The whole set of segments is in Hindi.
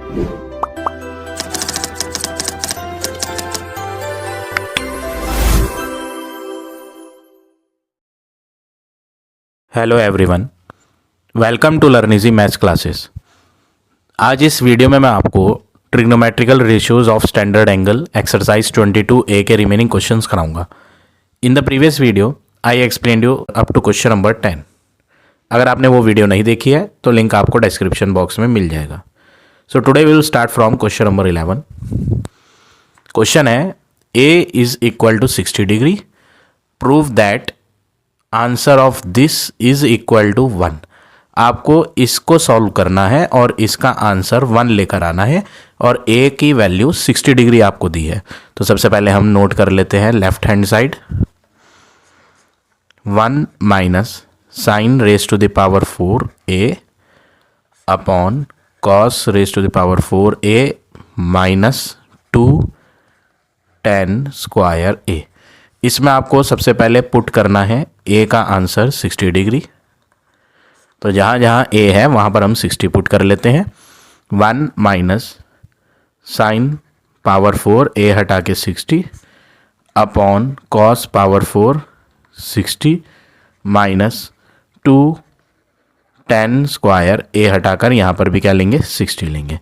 Hello everyone, welcome to learn easy maths classes. आज इस वीडियो में मैं आपको trigonometrical ratios of standard angle exercise 22A के रिमेनिंग क्वेश्चंस कराऊंगा। In the previous video I explain you up to question number 10। अगर आपने वो वीडियो नहीं देखी है तो लिंक आपको डिस्क्रिप्शन बॉक्स में मिल जाएगा। So today we will start from question number 11। Question है A is equal to 60 degree, prove that answer of this is equal to 1। आपको इसको सॉल्व करना है और इसका आंसर 1 लेकर आना है और A की वैल्यू 60 डिग्री आपको दी है। तो सबसे पहले हम नोट कर लेते हैं left hand side 1 minus sine raise to the power 4A upon cos raise to the power 4A minus 2 tan square A। इसमें आपको सबसे पहले पुट करना है A का आंसर 60 डिग्री। तो जहाँ जहाँ A है वहाँ पर हम 60 पुट कर लेते हैं। 1 माइनस साइन पावर 4 A हटा के 60 upon cos power 4 60 minus 2 tan square A हटाकर यहाँ पर भी क्या लेंगे 60 लेंगे।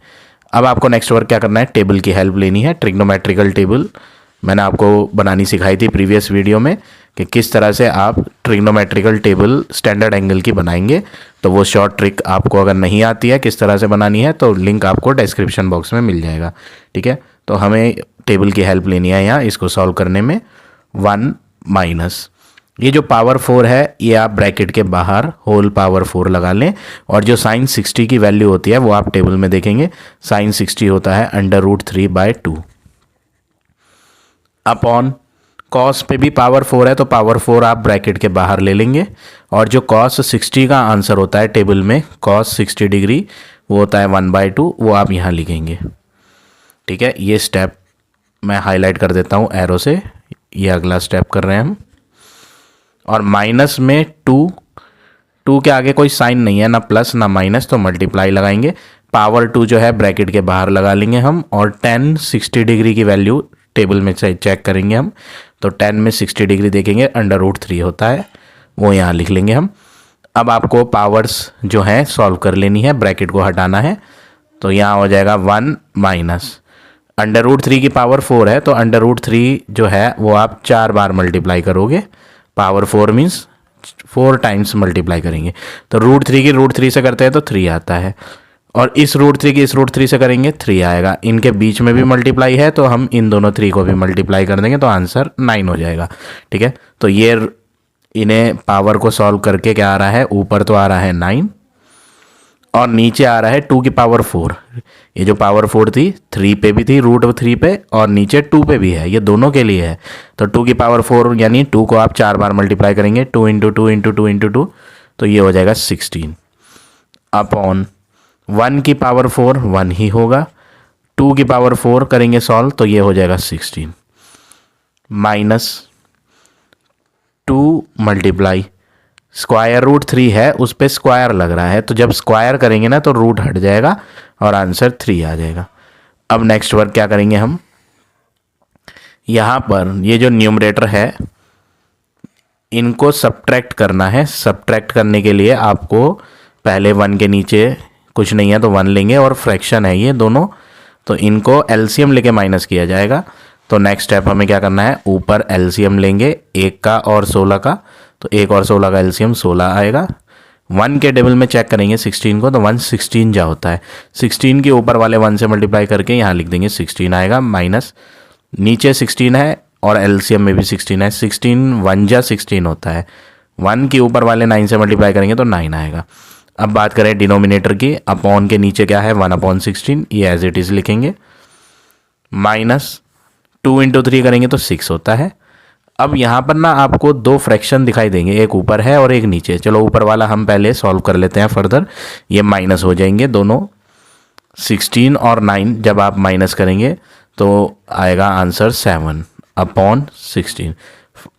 अब आपको नेक्स्ट वर्क क्या करना है, टेबल की हेल्प लेनी है। ट्रिग्नोमेट्रिकल टेबल मैंने आपको बनानी सिखाई थी प्रीवियस वीडियो में कि किस तरह से आप ट्रिग्नोमेट्रिकल टेबल स्टैंडर्ड एंगल की बनाएंगे। तो वो शॉर्ट ट्रिक आपको अगर नहीं आती है किस तरह से बनानी है तो लिंक आपको डिस्क्रिप्शन बॉक्स में मिल जाएगा। ठीक है, तो हमें टेबल की हेल्प लेनी है यहाँ इसको सॉल्व करने में। 1 माइनस ये जो पावर 4 है ये आप ब्रैकेट के बाहर होल पावर 4 लगा लें और जो साइन 60 की वैल्यू होती है वो आप टेबल में देखेंगे। साइन 60 होता है √3/2 अपॉन कॉस पे भी पावर 4 है तो पावर 4 आप ब्रैकेट के बाहर ले लेंगे और जो कॉस 60 का आंसर होता है टेबल में कॉस 60 डिग्री वो होता है 1/2, वो आप यहाँ लिखेंगे। ठीक है, ये स्टेप मैं हाईलाइट कर देता हूँ एरो से, ये अगला स्टेप कर रहे हैं हम। और माइनस में 2 के आगे कोई साइन नहीं है, ना प्लस ना माइनस, तो मल्टीप्लाई लगाएंगे। पावर 2 जो है ब्रैकेट के बाहर लगा लेंगे हम और tan 60 डिग्री की वैल्यू टेबल में चेक करेंगे हम। तो 10 में 60 डिग्री देखेंगे √3 होता है, वो यहाँ लिख लेंगे हम। अब आपको पावर्स जो हैं सॉल्व कर लेनी है, ब्रैकेट को हटाना है। तो यहाँ हो जाएगा 1 माइनस √3 की पावर 4 है तो √3 जो है वो आप 4 बार मल्टीप्लाई करोगे। पावर 4 मीन्स 4 टाइम्स मल्टीप्लाई करेंगे। तो √3 की √3 से करते हैं तो 3 आता है और इस √3 की इस √3 से करेंगे 3 आएगा। इनके बीच में भी मल्टीप्लाई है तो हम इन दोनों 3 को भी मल्टीप्लाई कर देंगे तो आंसर 9 हो जाएगा। ठीक है, तो ये इन्हें पावर को सॉल्व करके क्या आ रहा है, ऊपर तो आ रहा है 9 और नीचे आ रहा है 2 की पावर 4। ये जो पावर 4 थी 3 पे भी थी √3 पे और नीचे 2 पे भी है, ये दोनों के लिए है। तो 2 की पावर 4 यानी 2 को आप 4 बार मल्टीप्लाई करेंगे, 2 × 2 × 2 × 2 तो ये हो जाएगा 16 अपॉन 1 की पावर 4 1 ही होगा। 2 की पावर 4 करेंगे सॉल्व तो ये हो जाएगा 16 माइनस 2 मल्टीप्लाई √3 है उस पर स्क्वायर लग रहा है तो जब स्क्वायर करेंगे ना तो रूट हट जाएगा और आंसर 3 आ जाएगा। अब नेक्स्ट वर्क क्या करेंगे हम, यहाँ पर ये जो न्यूमरेटर है इनको सब्ट्रैक्ट करना है। सब्ट्रैक्ट करने के लिए आपको पहले 1 के नीचे कुछ नहीं है तो 1 लेंगे और फ्रैक्शन है ये दोनों, तो इनको एलसीएम लेके माइनस किया जाएगा। तो नेक्स्ट स्टेप हमें क्या करना है, ऊपर एलसीएम लेंगे 1 का और 16 का, तो 1 और 16 का एलसीएम 16 आएगा। 1 के टेबल में चेक करेंगे 16 को तो 1 16 जा होता है। 16 के ऊपर वाले 1 से मल्टीप्लाई करके यहाँ लिख देंगे 16 आएगा, माइनस नीचे 16 है और एलसीएम में भी 16 है। 16 1 जा 16 होता है। 1 के ऊपर वाले 9 से मल्टीप्लाई करेंगे तो 9 आएगा। अब बात करें डिनोमिनेटर की, अपॉन के नीचे क्या है 1/16, ये एज इट इज़ लिखेंगे। माइनस 2 × 3 करेंगे तो 6 होता है। अब यहाँ पर ना आपको 2 फ्रैक्शन दिखाई देंगे, एक ऊपर है और एक नीचे। चलो ऊपर वाला हम पहले सॉल्व कर लेते हैं फर्दर। ये माइनस हो जाएंगे दोनों, 16 और 9 जब आप माइनस करेंगे तो आएगा आंसर 7/16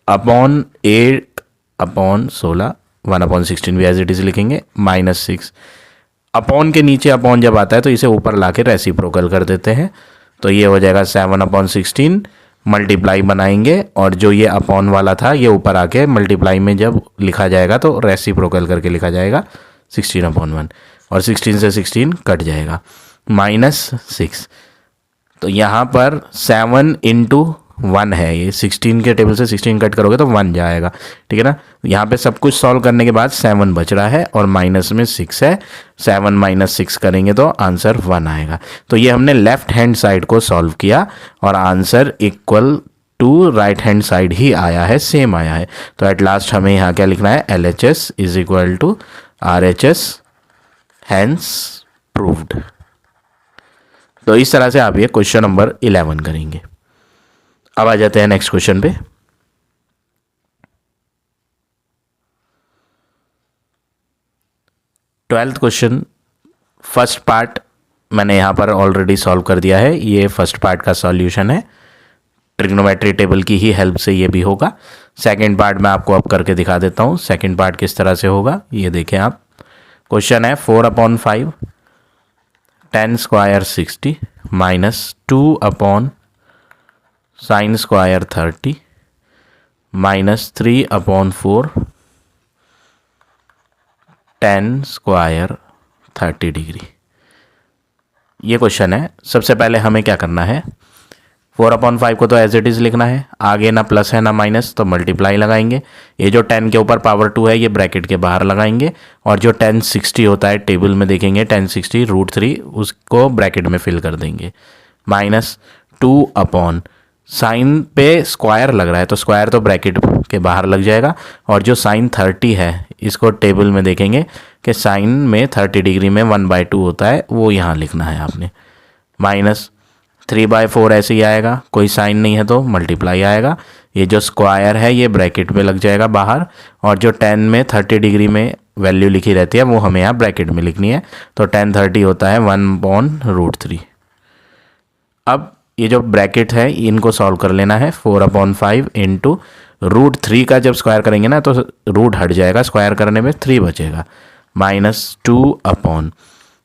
अपॉन 8/16 1/16 भी एज इट इज़ लिखेंगे, -6 अपॉन के नीचे अपॉन जब आता है तो इसे ऊपर ला के रेसिप्रोकल कर देते हैं, तो ये हो जाएगा 7/16 मल्टीप्लाई बनाएंगे, और जो ये अपॉन वाला था ये ऊपर आके मल्टीप्लाई में जब लिखा जाएगा तो रेसिप्रोकल करके लिखा जाएगा 16/1, और 16 से 16 कट जाएगा, -6। तो यहाँ पर 7 × 1 है, ये 16 के टेबल से 16 कट करोगे तो 1 जाएगा, ठीक है ना। यहाँ पे सब कुछ सॉल्व करने के बाद 7 बच रहा है और माइनस में 6 है, 7 - 6 करेंगे तो आंसर 1 आएगा। तो ये हमने लेफ्ट हैंड साइड को सॉल्व किया और answer equal to right hand side ही आया है, सेम आया है। तो एट लास्ट हमें यहाँ क्या लिखना है, LHS = RHS, हैंस प्रूव्ड। तो इस तरह से आप ये क्वेश्चन नंबर 11 करेंगे। अब आ जाते हैं नेक्स्ट क्वेश्चन पे। ट्वेल्थ क्वेश्चन, फर्स्ट पार्ट मैंने यहाँ पर ऑलरेडी सॉल्व कर दिया है, ये फर्स्ट पार्ट का सॉल्यूशन है, ट्रिग्नोमेट्री टेबल की ही हेल्प से ये भी होगा। सेकंड पार्ट मैं आपको अब करके दिखा देता हूँ, सेकंड पार्ट किस तरह से होगा ये देखें आप। क्वेश्चन है 4/5 10 स्क्वायर 60 -2/sin² 30 -3/4 10 स्क्वायर 30 डिग्री। ये क्वेश्चन है। सबसे पहले हमें क्या करना है, 4/5 को तो एज इट इज़ लिखना है, आगे ना प्लस है ना माइनस, तो मल्टीप्लाई लगाएंगे। ये जो 10 के ऊपर पावर 2 है ये ब्रैकेट के बाहर लगाएंगे, और जो 1060 होता है टेबल में देखेंगे 1060 √3 उसको ब्रैकेट में फिल कर देंगे, -2/, साइन पे स्क्वायर लग रहा है तो स्क्वायर तो ब्रैकेट के बाहर लग जाएगा, और जो साइन 30 है इसको टेबल में देखेंगे कि साइन में 30 डिग्री में 1/2 होता है, वो यहाँ लिखना है आपने, -3/4 ऐसे ही आएगा, कोई साइन नहीं है तो मल्टीप्लाई आएगा। ये जो स्क्वायर है ये ब्रैकेट में लग जाएगा बाहर, और जो 10 में 30 डिग्री में वैल्यू लिखी रहती है वो हमें यहाँ ब्रैकेट में लिखनी है, तो 10 30 होता है 1/√3। अब ये जो ब्रैकेट है इनको सॉल्व कर लेना है, 4/5 × √3 का जब स्क्वायर करेंगे ना तो रूट हट जाएगा, स्क्वायर करने में 3 बचेगा, -2/,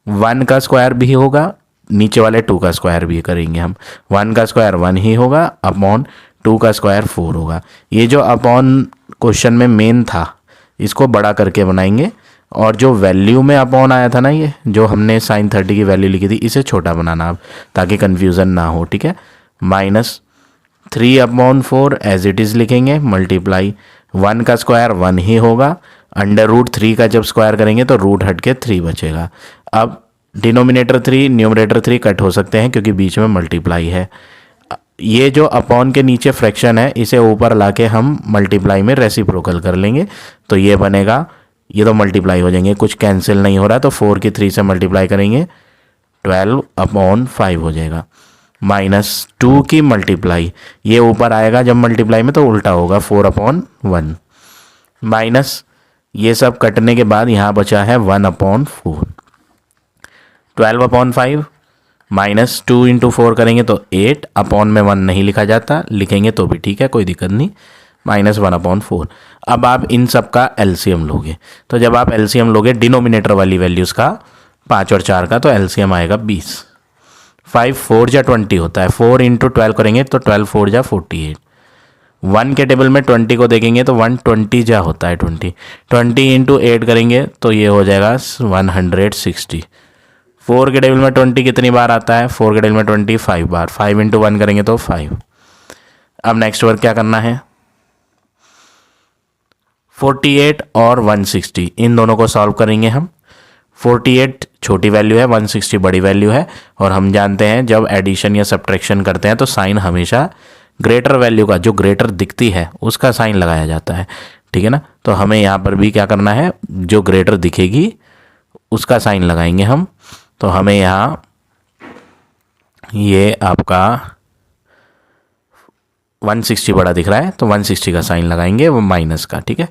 1 का स्क्वायर भी होगा, नीचे वाले 2 का स्क्वायर भी करेंगे हम, 1 का स्क्वायर 1 ही होगा, अपॉन 2 का स्क्वायर 4 होगा। ये जो अपॉन क्वेश्चन में मेन था इसको बड़ा करके बनाएंगे, और जो वैल्यू में अपॉन आया था ना, ये जो हमने sin 30 की वैल्यू लिखी थी इसे छोटा बनाना आप, ताकि कन्फ्यूज़न ना हो, ठीक है। -3/4 एज इट इज़ लिखेंगे, मल्टीप्लाई 1 का स्क्वायर 1 ही होगा, √3 का जब स्क्वायर करेंगे तो रूट हट के 3 बचेगा। अब डिनोमिनेटर 3 न्यूमरेटर 3 कट हो सकते हैं क्योंकि बीच में मल्टीप्लाई है। ये जो अपॉन के नीचे फ्रैक्शन है इसे ऊपर लाके हम मल्टीप्लाई में रेसिप्रोकल कर लेंगे, तो ये बनेगा, ये तो मल्टीप्लाई हो जाएंगे, कुछ कैंसिल नहीं हो रहा, तो 4 की 3 से मल्टीप्लाई करेंगे 12/5 हो जाएगा, -2 की मल्टीप्लाई, ये ऊपर आएगा जब मल्टीप्लाई में तो उल्टा होगा 4/1, माइनस ये सब कटने के बाद यहाँ बचा है 1/4, 12/5 -2 × 4 करेंगे तो 8, अपॉन में 1 नहीं लिखा जाता, लिखेंगे तो भी ठीक है, कोई दिक्कत नहीं, -1/4। अब आप इन सब का एलसीएम लोगे, तो जब आप एलसीएम लोगे डिनोमिनेटर वाली वैल्यूज़ का 5 और 4 का, तो एलसीएम आएगा 20, 5 4 जा 20 होता है, 4 × 12 करेंगे तो 12 4 जा 48, 1 के टेबल में 20 को देखेंगे तो 120 जा होता है 20 × 8 करेंगे तो ये हो जाएगा 160। 4 के टेबल में 20 कितनी बार आता है, 4 के टेबल में 20 5 बार, 5 × 1 करेंगे तो 5। अब नेक्स्ट वर्क क्या करना है, 48 और 160 इन दोनों को सॉल्व करेंगे हम। 48 छोटी वैल्यू है, 160 बड़ी वैल्यू है, और हम जानते हैं जब एडिशन या सब्ट्रैक्शन करते हैं तो साइन हमेशा ग्रेटर वैल्यू का, जो ग्रेटर दिखती है उसका साइन लगाया जाता है, ठीक है ना। तो हमें यहाँ पर भी क्या करना है, जो ग्रेटर दिखेगी उसका साइन लगाएंगे हम। तो हमें यहाँ ये आपका 160 बड़ा दिख रहा है तो 160 का साइन लगाएंगे, वो माइनस का, ठीक है।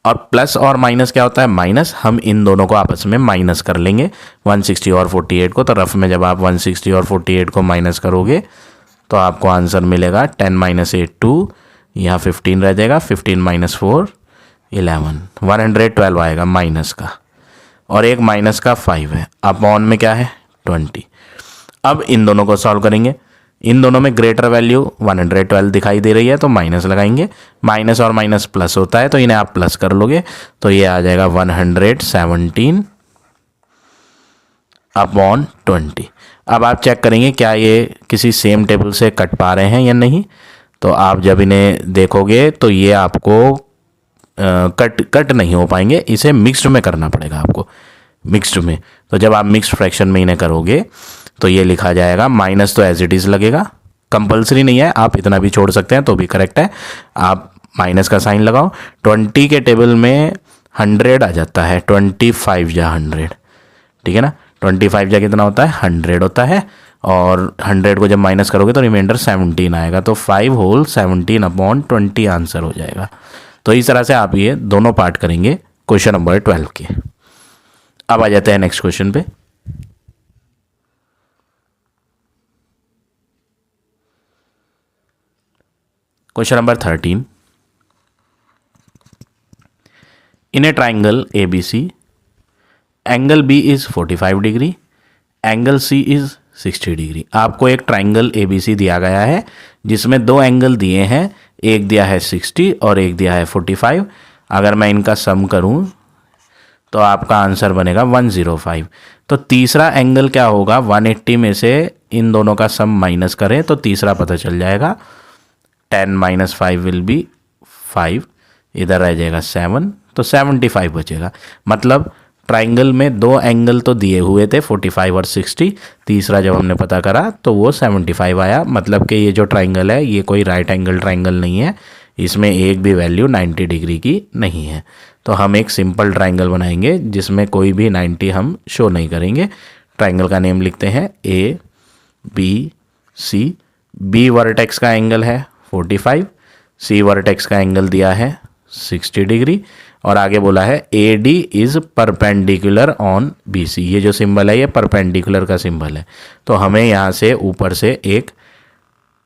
और प्लस और माइनस क्या होता है, माइनस, हम इन दोनों को आपस में माइनस कर लेंगे 160 और 48 को। तो रफ में जब आप 160 और 48 को माइनस करोगे तो आपको आंसर मिलेगा 10 - 8 2, यहाँ 15 रह जाएगा, 15 - 4 11, 112 आएगा माइनस का। और एक माइनस का 5 है, अपॉन में क्या है 20। अब इन दोनों को सॉल्व करेंगे, इन दोनों में ग्रेटर वैल्यू 112 दिखाई दे रही है तो माइनस लगाएंगे, माइनस और माइनस प्लस होता है तो इन्हें आप प्लस कर लोगे तो ये आ जाएगा 117 अपॉन 20। अब आप चेक करेंगे क्या ये किसी सेम टेबल से कट पा रहे हैं या नहीं। तो आप जब इन्हें देखोगे तो ये आपको कट नहीं हो पाएंगे, इसे मिक्स्ड में करना पड़ेगा आपको, मिक्स्ड में। तो जब आप मिक्स्ड फ्रैक्शन में इन्हें करोगे तो ये लिखा जाएगा, माइनस तो एज इट इज़ लगेगा, कंपलसरी नहीं है, आप इतना भी छोड़ सकते हैं तो भी करेक्ट है। आप माइनस का साइन लगाओ, 20 के टेबल में 100 आ जाता है, 25 जा 100, ठीक है ना। 25 जा कितना होता है 100 होता है, और 100 को जब माइनस करोगे तो रिमाइंडर 17 आएगा, तो 5 होल 17 अपॉन 20 आंसर हो जाएगा। तो इस तरह से आप ये दोनों पार्ट करेंगे क्वेश्चन नंबर 12 के। अब आ जाते हैं नेक्स्ट क्वेश्चन पे। Question number 13, in A triangle ABC, angle B is 45 degree, angle C is 60 degree. आपको एक ट्राइंगल ABC दिया गया है जिसमें दो एंगल दिए हैं, एक दिया है 60 और एक दिया है 45। अगर मैं इनका सम करूं तो आपका आंसर बनेगा 105। तो तीसरा एंगल क्या होगा, 180 में से इन दोनों का सम माइनस करें तो तीसरा पता चल जाएगा। 10 - 5 विल बी 5, इधर रह जाएगा 7, तो 75 बचेगा। मतलब ट्राइंगल में दो एंगल तो दिए हुए थे 45 और 60, तीसरा जब हमने पता करा तो वो 75 आया। मतलब कि ये जो ट्राइंगल है ये कोई राइट एंगल ट्राइंगल नहीं है, इसमें एक भी वैल्यू 90 डिग्री की नहीं है। तो हम एक सिंपल ट्राइंगल बनाएंगे जिसमें कोई भी 90 हम शो नहीं करेंगे। ट्राइंगल का नेम लिखते हैं ABC। B वर्टेक्स का एंगल है 45, C वर्टेक्स का एंगल दिया है 60 डिग्री, और आगे बोला है AD is perpendicular on BC। ये जो सिंबल है ये परपेंडिकुलर का सिंबल है, तो हमें यहाँ से ऊपर से एक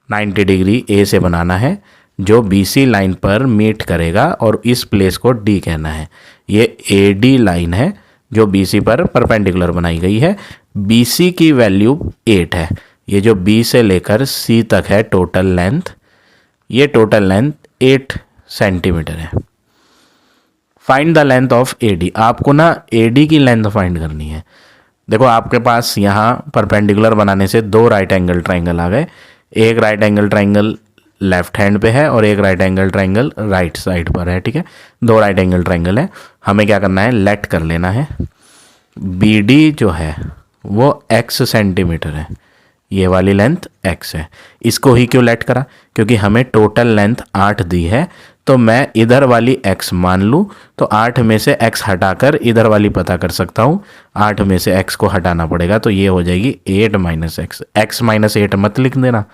90 डिग्री A से बनाना है जो BC लाइन पर मीट करेगा, और इस प्लेस को D कहना है। ये AD लाइन है जो BC पर परपेंडिकुलर बनाई गई है। BC की वैल्यू 8 है, ये जो B से लेकर C तक है टोटल लेंथ, ये टोटल लेंथ 8 सेंटीमीटर है। Find the length of AD। आपको ना AD की लेंथ फाइंड करनी है। देखो आपके पास यहाँ परपेंडिकुलर बनाने से दो राइट एंगल ट्राइंगल आ गए, एक right angle triangle left hand पे है और एक right angle triangle right side पर है, ठीक है। दो राइट एंगल ट्राइंगल है, हमें क्या करना है, लेट कर लेना है। BD जो है वो x सेंटीमीटर है, ये वाली लेंथ x है। इसको ही क्यों लेट करा, क्योंकि हमें टोटल लेंथ 8 दी है, तो मैं इधर वाली x मान लूँ तो 8 में से x हटाकर इधर वाली पता कर सकता हूँ। 8 में से x को हटाना पड़ेगा तो ये हो जाएगी 8 - x। x - 8 मत लिख देना,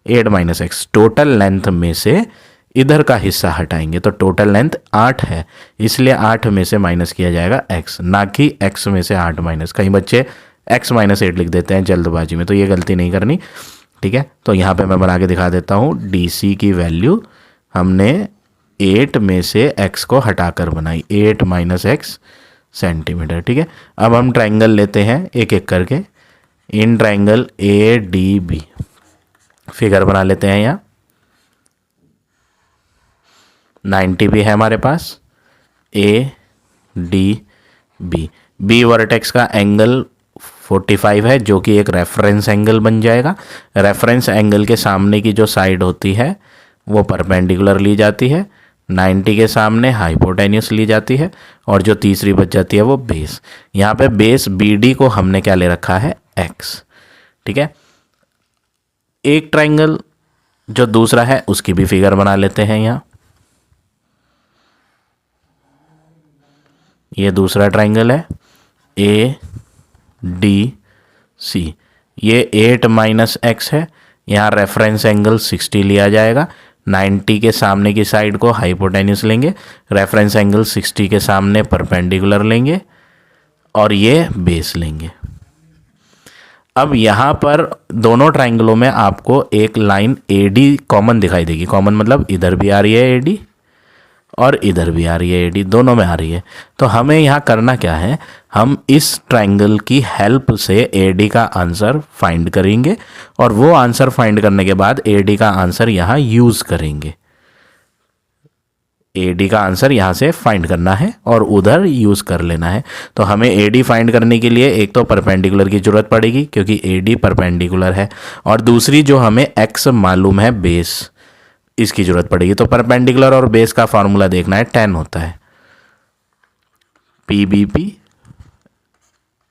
8 - x। टोटल लेंथ में से इधर का हिस्सा हटाएंगे तो टोटल लेंथ 8 है, इसलिए 8 में से माइनस किया जाएगा x, ना कि x में से 8 माइनस। कई बच्चे x - 8 लिख देते हैं जल्दबाजी में, तो ये गलती नहीं करनी, ठीक है। तो यहाँ पे मैं बना के दिखा देता हूँ। DC की वैल्यू हमने 8 में से x को हटाकर बनाई, 8 - x सेंटीमीटर, ठीक है। अब हम ट्राइंगल लेते हैं एक एक करके। इन ट्राइंगल ADB फिगर बना लेते हैं। यहाँ 90 भी है हमारे पास, ADB। B वर्टेक्स का एंगल 45 है जो कि एक रेफरेंस एंगल बन जाएगा। रेफरेंस एंगल के सामने की जो साइड होती है वो परपेंडिकुलर ली जाती है, 90 के सामने हाइपोटेन्यूस ली जाती है, और जो तीसरी बच जाती है वो बेस। यहाँ पे बेस BD को हमने क्या ले रखा है, x, ठीक है। एक ट्राइंगल जो दूसरा है उसकी भी फिगर बना लेते हैं। यहाँ ये दूसरा ट्राइंगल है ADC, ये 8 - x है। यहाँ रेफरेंस एंगल 60 लिया जाएगा, 90 के सामने की साइड को हाइपोटेन्यूस लेंगे, रेफरेंस एंगल 60 के सामने परपेंडिकुलर लेंगे, और ये बेस लेंगे। अब यहाँ पर दोनों ट्राइंगलों में आपको एक लाइन AD कॉमन दिखाई देगी। कॉमन मतलब इधर भी आ रही है AD और इधर भी आ रही है AD, दोनों में आ रही है। तो हमें यहाँ करना क्या है, हम इस ट्रायंगल की हेल्प से AD का आंसर फाइंड करेंगे और वो आंसर फाइंड करने के बाद AD का आंसर यहाँ यूज़ करेंगे। AD का आंसर यहाँ से फाइंड करना है और उधर यूज़ कर लेना है। तो हमें AD फाइंड करने के लिए एक तो परपेंडिकुलर की ज़रूरत पड़ेगी क्योंकि AD परपेंडिकुलर है, और दूसरी जो हमें x मालूम है बेस, इसकी ज़रूरत पड़ेगी। तो परपेंडिकुलर और बेस का फार्मूला देखना है, tan होता है PBP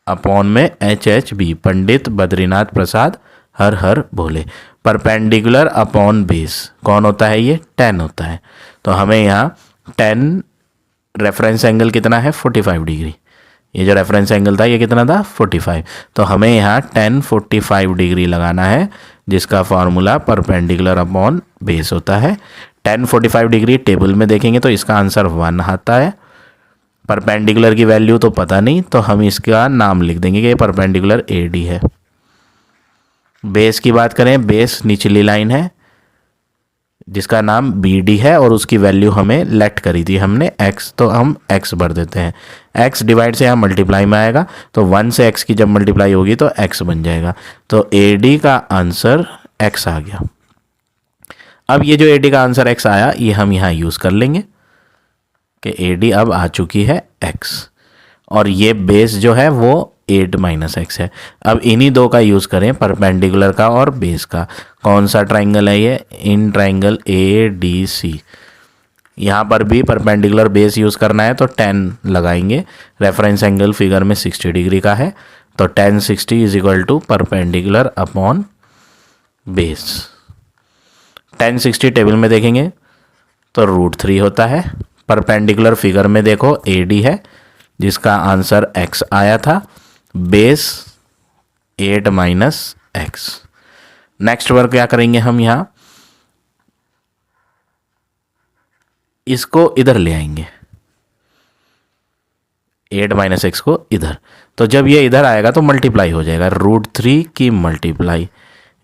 अपॉन में HHB, पंडित बद्रीनाथ प्रसाद हर हर भोले। परपेंडिकुलर अपॉन बेस कौन होता है, ये tan होता है। तो हमें यहाँ tan रेफरेंस एंगल कितना है 45 डिग्री, ये जो रेफरेंस एंगल था ये कितना था 45। तो हमें यहाँ tan 45 डिग्री लगाना है जिसका फार्मूला परपेंडिकुलर अपॉन बेस होता है। tan 45 डिग्री टेबल में देखेंगे तो इसका आंसर 1 आता है। परपेंडिकुलर की वैल्यू तो पता नहीं, तो हम इसका नाम लिख देंगे कि ये परपेंडिकुलर AD है। बेस की बात करें, बेस निचली लाइन है जिसका नाम BD है और उसकी वैल्यू हमें लेट करी थी हमने x, तो हम x भर देते हैं। x डिवाइड से यहाँ मल्टीप्लाई में आएगा, तो 1 से x की जब मल्टीप्लाई होगी तो x बन जाएगा। तो AD का आंसर x आ गया। अब ये जो AD का आंसर x आया ये हम यहाँ यूज़ कर लेंगे कि AD अब आ चुकी है x, और ये बेस जो है वो 8 - x है। अब इन्हीं दो का यूज़ करें, परपेंडिकुलर का और बेस का। कौन सा ट्राइंगल है ये, इन ट्राइंगल ADC। यहाँ पर भी परपेंडिकुलर बेस यूज़ करना है तो tan लगाएंगे। रेफरेंस एंगल फिगर में 60 डिग्री का है, तो tan 60 is equal to perpendicular upon base. tan 60 table में देखेंगे तो √3 होता है। परपेंडिकुलर फिगर में देखो AD है जिसका आंसर x आया था, बेस 8 - x। नेक्स्ट वर्क क्या करेंगे हम, यहाँ इसको इधर ले आएंगे, 8 - x को इधर। तो जब ये इधर आएगा तो मल्टीप्लाई हो जाएगा, √3 की मल्टीप्लाई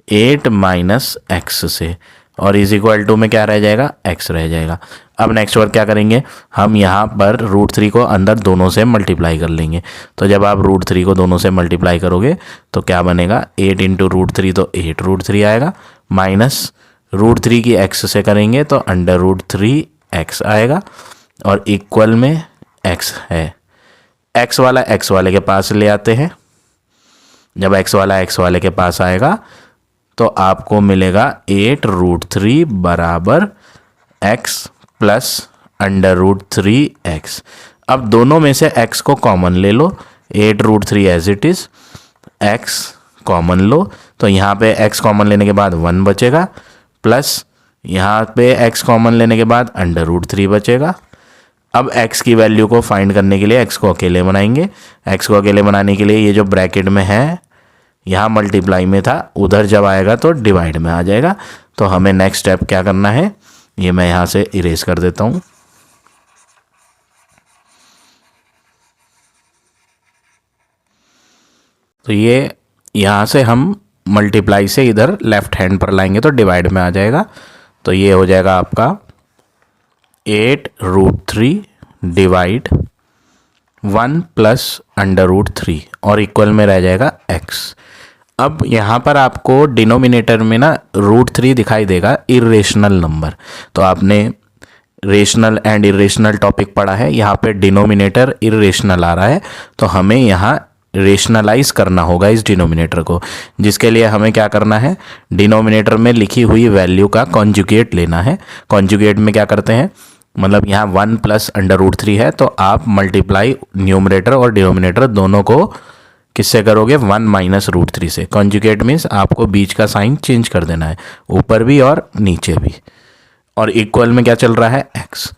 8 - x से, और इज इक्वल टू में क्या रह जाएगा, x रह जाएगा। अब नेक्स्ट वर्क क्या करेंगे, हम यहाँ पर √3 को अंदर दोनों से मल्टीप्लाई कर लेंगे। तो जब आप √3 को दोनों से मल्टीप्लाई करोगे तो क्या बनेगा, 8 × √3 तो 8 √3 आएगा, माइनस √3 की x से करेंगे तो √3x आएगा, और इक्वल में x है। x वाला x वाले के पास ले आते हैं। जब x वाला x वाले के पास आएगा तो आपको मिलेगा 8 √3 बराबर x प्लस √3x। अब दोनों में से x को कॉमन ले लो, 8 √3 as it is, x common लो, तो यहाँ पे x कॉमन लेने के बाद 1 बचेगा, प्लस यहाँ पे x कॉमन लेने के बाद √3 बचेगा। अब x की वैल्यू को फाइंड करने के लिए x को अकेले बनाएंगे। x को अकेले बनाने के लिए ये जो ब्रैकेट में है यहाँ मल्टीप्लाई में था, उधर जब आएगा तो डिवाइड में आ जाएगा। तो हमें नेक्स्ट स्टेप क्या करना है, ये मैं यहाँ से इरेज कर देता हूँ। तो ये यहाँ से हम मल्टीप्लाई से इधर लेफ्ट हैंड पर लाएंगे तो डिवाइड में आ जाएगा। तो ये हो जाएगा आपका 8 √3 डिवाइड 1 प्लस √3 और इक्वल में रह जाएगा x। अब यहाँ पर आपको डिनोमिनेटर में ना √3 दिखाई देगा, इरेशनल नंबर। तो आपने रेशनल एंड इरेशनल टॉपिक पढ़ा है, यहाँ पे डिनोमिनेटर इरेशनल आ रहा है, तो हमें यहाँ रेशनलाइज करना होगा इस डिनोमिनेटर को, जिसके लिए हमें क्या करना है, डिनोमिनेटर में लिखी हुई वैल्यू का कॉन्जुगेट लेना है। कॉन्जुगेट में क्या करते हैं, मतलब यहाँ 1 प्लस √3 है तो आप मल्टीप्लाई न्यूमरेटर और डिनोमिनेटर दोनों को किससे करोगे, 1 - √3 से। कॉन्जुगेट मीन्स आपको बीच का साइन चेंज कर देना है, ऊपर भी और नीचे भी, और इक्वल में क्या चल रहा है, x।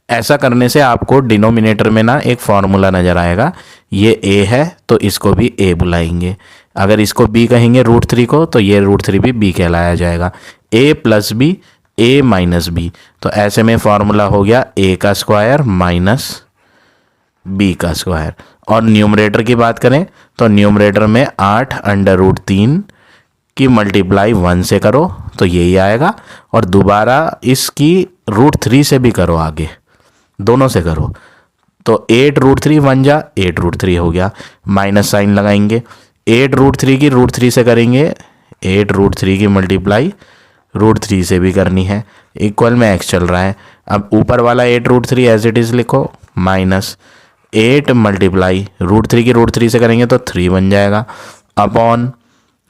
ऐसा करने से आपको डिनोमिनेटर में ना एक फॉर्मूला नज़र आएगा, ये a है तो इसको भी a बुलाएंगे, अगर इसको b कहेंगे √3 को तो ये √3 भी b कहलाया जाएगा, a + b a - b। तो ऐसे में फॉर्मूला हो गया a का स्क्वायर माइनस b का स्क्वायर। और न्यूमरेटर की बात करें तो न्यूमरेटर में 8 √3 की मल्टीप्लाई 1 से करो तो यही आएगा, और दोबारा इसकी √3 से भी करो आगे दोनों से करो। तो 8√3 1 जा 8√3 हो गया, माइनस साइन लगाएंगे। 8√3 की √3 से करेंगे, 8√3 की मल्टीप्लाई √3 से भी करनी है, इक्वल में x चल रहा है। अब ऊपर वाला 8√3 एज इट इज़ लिखो, माइनस 8 मल्टीप्लाई √3 की √3 से करेंगे तो 3 बन जाएगा, अपॉन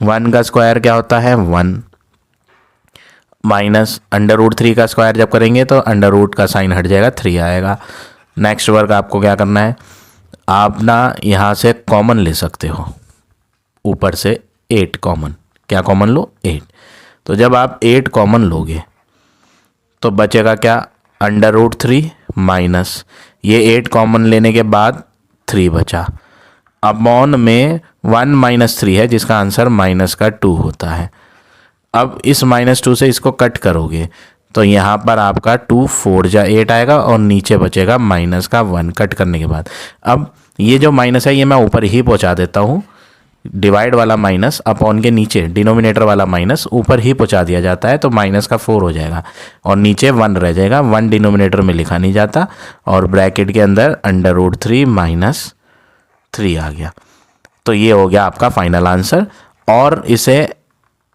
1 का स्क्वायर क्या होता है 1, माइनस अंडर रूट 3 का स्क्वायर जब करेंगे तो अंडर रूट का साइन हट जाएगा, 3 आएगा। नेक्स्ट वर्क आपको क्या करना है, आप ना यहाँ से कॉमन ले सकते हो, ऊपर से 8 कॉमन, क्या कॉमन लो 8। तो जब आप 8 कॉमन लोगे तो बचेगा क्या, अंडर रूट 3 माइनस ये 8 कॉमन लेने के बाद 3 बचा, अपॉन में 1 - 3 है जिसका आंसर -2 होता है। अब इस -2 से इसको कट करोगे तो यहाँ पर आपका 2 4 जा 8 आएगा और नीचे बचेगा -1 कट करने के बाद। अब ये जो माइनस है ये मैं ऊपर ही पहुँचा देता हूँ, डिवाइड वाला माइनस अपॉन के नीचे डिनोमिनेटर वाला माइनस ऊपर ही पहुँचा दिया जाता है, तो -4 हो जाएगा और नीचे 1 रह जाएगा, 1 डिनोमिनेटर में लिखा नहीं जाता, और ब्रैकेट के अंदर अंडर रूट 3 -3 आ गया। तो ये हो गया आपका फाइनल आंसर। और इसे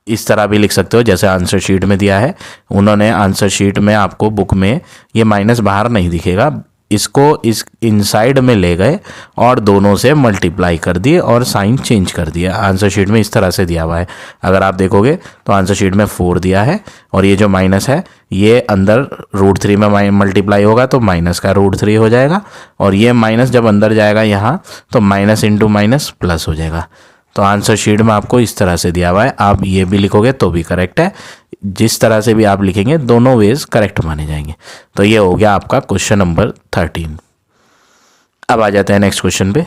इस तरह भी लिख सकते हो जैसे आंसर शीट में दिया है, उन्होंने आंसर शीट में आपको बुक में ये माइनस बाहर नहीं दिखेगा, इसको इस इनसाइड में ले गए और दोनों से मल्टीप्लाई कर दिए और साइन चेंज कर दिया। आंसर शीट में इस तरह से दिया हुआ है, अगर आप देखोगे तो आंसर शीट में 4 दिया है और ये जो माइनस है ये अंदर √3 में मल्टीप्लाई होगा तो माइनस का √3 हो जाएगा, और ये माइनस जब अंदर जाएगा यहाँ तो माइनस इंटू माइनस प्लस हो जाएगा। तो आंसर शीट में आपको इस तरह से दिया हुआ है, आप ये भी लिखोगे तो भी करेक्ट है, जिस तरह से भी आप लिखेंगे दोनों वेज करेक्ट माने जाएंगे। तो ये हो गया आपका क्वेश्चन नंबर 13। अब आ जाते हैं नेक्स्ट क्वेश्चन पे।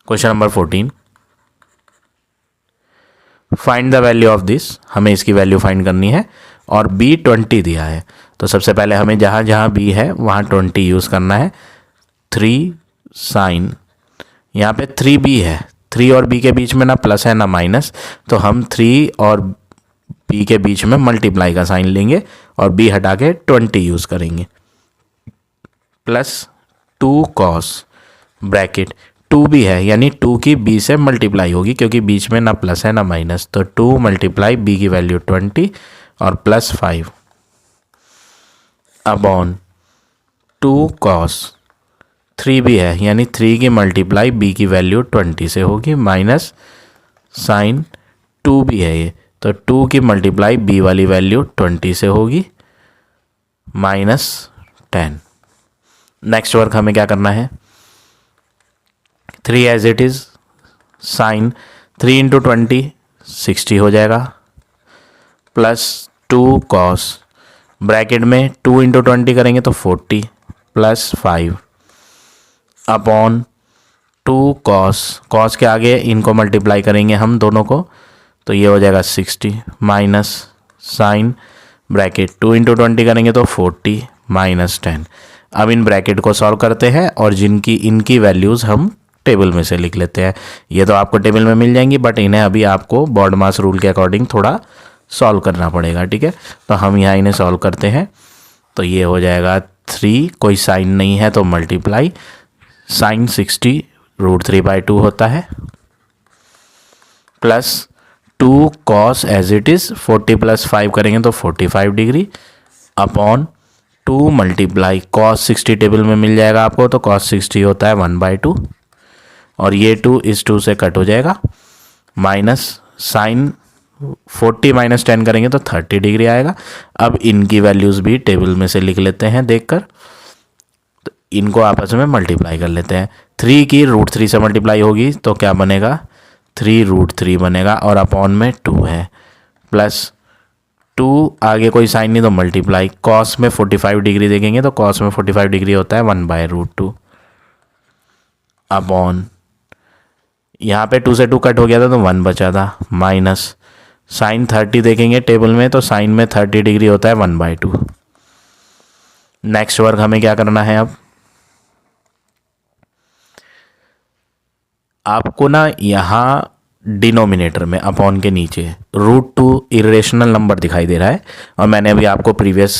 Question number 14, find the value of this, हमें इसकी वैल्यू फाइंड करनी है और b 20 दिया है। तो सबसे पहले हमें जहाँ जहाँ b है वहाँ 20 यूज़ करना है। 3 साइन, यहाँ पे 3b है, 3 और b के बीच में ना प्लस है ना माइनस, तो हम 3 और b के बीच में मल्टीप्लाई का साइन लेंगे और b हटा के 20 यूज़ करेंगे, प्लस 2 कॉस ब्रैकेट 2b है यानी 2 की b से मल्टीप्लाई होगी क्योंकि बीच में ना प्लस है ना माइनस, तो 2 मल्टीप्लाई b की वैल्यू 20 और प्लस 5 अपॉन 2 कॉस 3b है यानी 3 की मल्टीप्लाई b की वैल्यू 20 से होगी, माइनस साइन 2b है ये, तो 2 की मल्टीप्लाई b वाली वैल्यू 20 से होगी, -10। नेक्स्ट वर्क हमें क्या करना है, 3 as it is, sine 3 into 20 60 हो जाएगा, प्लस 2 कॉस ब्रैकेट में 2 इंटू 20 करेंगे तो 40 प्लस 5 अपॉन 2 कॉस के आगे इनको मल्टीप्लाई करेंगे हम दोनों को, तो ये हो जाएगा 60 माइनस साइन ब्रैकेट 2 इंटू 20 करेंगे तो 40 -10। अब इन ब्रैकेट को सॉल्व करते हैं और जिनकी इनकी वैल्यूज़ हम टेबल में से लिख लेते हैं। ये तो आपको टेबल में मिल जाएंगी बट इन्हें अभी आपको बॉड मास रूल के अकॉर्डिंग थोड़ा सॉल्व करना पड़ेगा, ठीक है। तो हम यहाँ इन्हें सॉल्व करते हैं, तो ये हो जाएगा 3, कोई साइन नहीं है तो मल्टीप्लाई साइन 60 √3/2 होता है, plus 2 cos as it is 40 plus 5 करेंगे तो 45 degree upon 2 multiply cos 60 table में मिल जाएगा आपको, तो कॉस 60 होता है 1/2 और ये 2 इस 2 से कट हो जाएगा, माइनस साइन 40 - 10 करेंगे तो 30 डिग्री आएगा। अब इनकी वैल्यूज़ भी टेबल में से लिख लेते हैं देखकर, तो इनको आपस में मल्टीप्लाई कर लेते हैं। 3 की √3 से मल्टीप्लाई होगी तो क्या बनेगा 3√3 बनेगा और अपॉन में 2 है, प्लस 2 आगे कोई साइन नहीं तो मल्टीप्लाई, कॉस में 45 डिग्री देखेंगे तो कॉस में 45 डिग्री होता है 1/√2 अपॉन यहाँ पे 2 से 2 कट हो गया था तो 1 बचा था, माइनस साइन 30 देखेंगे टेबल में तो साइन में 30 डिग्री होता है 1/2। नेक्स्ट वर्क हमें क्या करना है, अब आपको ना यहाँ डिनोमिनेटर में अपॉन के नीचे √2 इरेशनल नंबर दिखाई दे रहा है, और मैंने अभी आपको प्रीवियस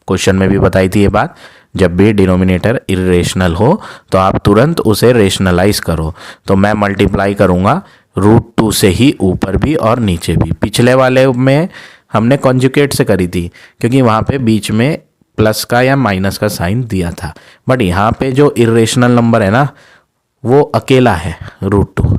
क्वेश्चन में भी बताई थी ये बात, जब भी डिनोमिनेटर इरेशनल हो तो आप तुरंत उसे रेशनलाइज करो। तो मैं मल्टीप्लाई करूँगा √2 से ही ऊपर भी और नीचे भी। पिछले वाले में हमने कॉन्जुगेट से करी थी क्योंकि वहाँ पे बीच में प्लस का या माइनस का साइन दिया था, बट यहाँ पे जो इरेशनल नंबर है ना वो अकेला है √2।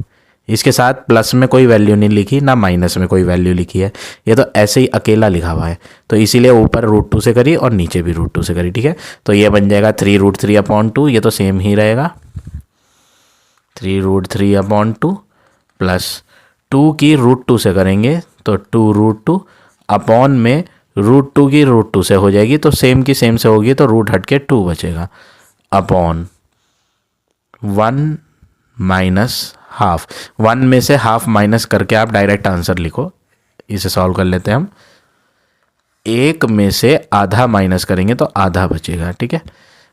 इसके साथ प्लस में कोई वैल्यू नहीं लिखी ना माइनस में कोई वैल्यू लिखी है, ये तो ऐसे ही अकेला लिखा हुआ है। तो इसीलिए ऊपर √2 से करी और नीचे भी √2 से करी, ठीक है। तो ये बन जाएगा 3√3/2, ये तो सेम ही रहेगा, 3√3/2 प्लस 2 की √2 से करेंगे तो 2√2 अपॉन में √2 की √2 से हो जाएगी, तो सेम की सेम से होगी तो रूट हट के 2 बचेगा, अपॉन 1 माइनस हाफ। 1 में से हाफ माइनस करके आप डायरेक्ट आंसर लिखो। इसे सॉल्व कर लेते हैं हम। 1 में से आधा माइनस करेंगे तो आधा बचेगा, ठीक है।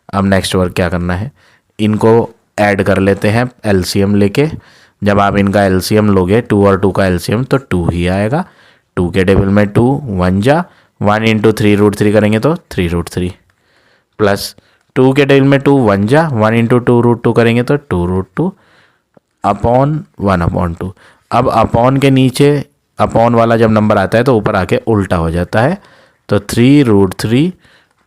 अब नेक्स्ट वर्क क्या करना है, इनको ऐड कर लेते हैं एलसीएम लेके। जब आप इनका एलसीएम लोगे 2 और 2 का एलसीएम तो 2 ही आएगा। 2 के टेबल में 2 1 जा, 1 × 3√3 करेंगे तो 3√3 प्लस 2 के टेबल में 2 1 जा, 1 × 2√2 करेंगे तो 2√2 अपॉन 1/2। अब अपॉन के नीचे अपॉन वाला जब नंबर आता है तो ऊपर आके उल्टा हो जाता है, तो 3√3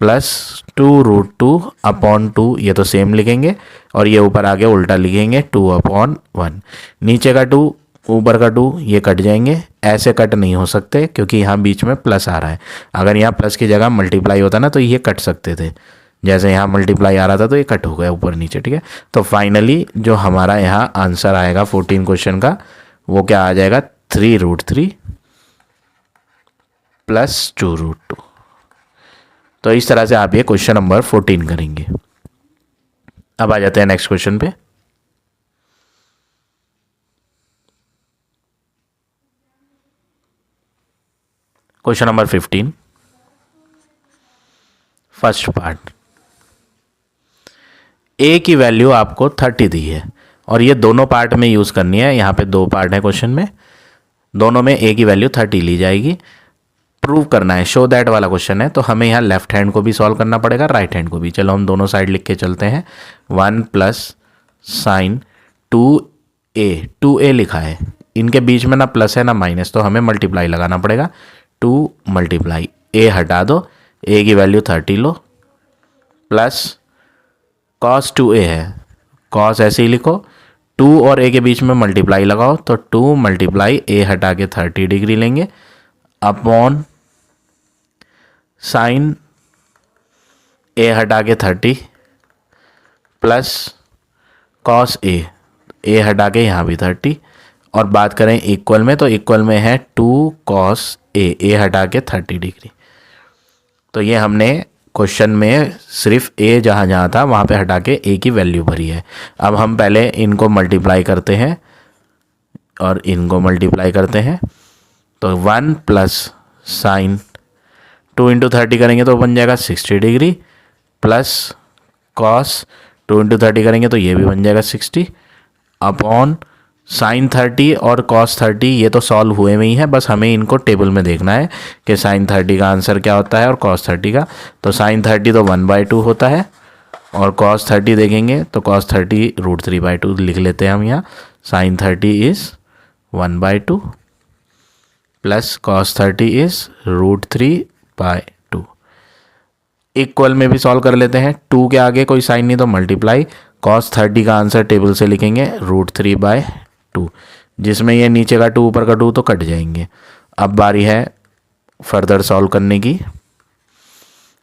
प्लस 2√2/2, ये तो सेम लिखेंगे और ये ऊपर आके उल्टा लिखेंगे 2/1। नीचे का 2 ऊपर का 2 ये कट जाएंगे, ऐसे कट नहीं हो सकते क्योंकि यहाँ बीच में प्लस आ रहा है। अगर यहाँ प्लस की जगह मल्टीप्लाई होता ना तो ये कट सकते थे, जैसे यहाँ मल्टीप्लाई आ रहा था तो ये कट हो गया ऊपर नीचे, ठीक है। तो फाइनली जो हमारा यहाँ आंसर आएगा 14 क्वेश्चन का वो क्या आ जाएगा, 3√3 प्लस 2√2। तो इस तरह से आप ये क्वेश्चन नंबर 14 करेंगे। अब आ जाते हैं नेक्स्ट क्वेश्चन पे। Question number 15, first part. A की वैल्यू आपको 30 दी है और ये दोनों पार्ट में यूज़ करनी है। यहाँ पे 2 पार्ट है क्वेश्चन में, दोनों में ए की वैल्यू 30 ली जाएगी। प्रूव करना है, शो दैट वाला क्वेश्चन है, तो हमें यहाँ लेफ्ट हैंड को भी सॉल्व करना पड़ेगा, राइट हैंड को भी। चलो हम दोनों साइड लिख के चलते हैं। 1 प्लस साइन 2a लिखा है, इनके बीच में ना प्लस है ना माइनस, तो हमें मल्टीप्लाई लगाना पड़ेगा। 2 मल्टीप्लाई a हटा दो, a की वैल्यू 30 लो, प्लस cos 2a है, cos ऐसे ही लिखो, 2 और a के बीच में मल्टीप्लाई लगाओ तो 2 मल्टीप्लाई a हटा के 30 डिग्री लेंगे, अपॉन साइन a हटा के 30 प्लस cos a हटा के यहाँ भी 30, और बात करें इक्वल में तो इक्वल में है 2 cos a हटा के 30 डिग्री। तो ये हमने क्वेश्चन में सिर्फ a जहाँ जहाँ था वहाँ पे हटा के a की वैल्यू भरी है। अब हम पहले इनको मल्टीप्लाई करते हैं और इनको मल्टीप्लाई करते हैं, तो 1 प्लस साइन 2 × 30 करेंगे तो बन जाएगा 60 डिग्री, प्लस कॉस 2 × 30 करेंगे तो ये भी बन जाएगा 60, अपॉन साइन 30 और कॉस 30 ये तो सॉल्व हुए में ही है, बस हमें इनको टेबल में देखना है कि साइन 30 का आंसर क्या होता है और कॉस 30 का। तो साइन 30 तो 1/2 होता है और कॉस 30 देखेंगे तो कॉस 30 √3/2 लिख लेते हैं हम यहाँ। Sine 30 is 1/2 plus cos 30 is √3/2। Equal में भी सॉल्व कर लेते हैं, 2 के आगे कोई साइन नहीं तो मल्टीप्लाई, कॉस 30 का आंसर टेबल से लिखेंगे √3/2, जिसमें ये नीचे का 2 ऊपर का 2 तो कट जाएंगे। अब बारी है फर्दर सॉल्व करने की।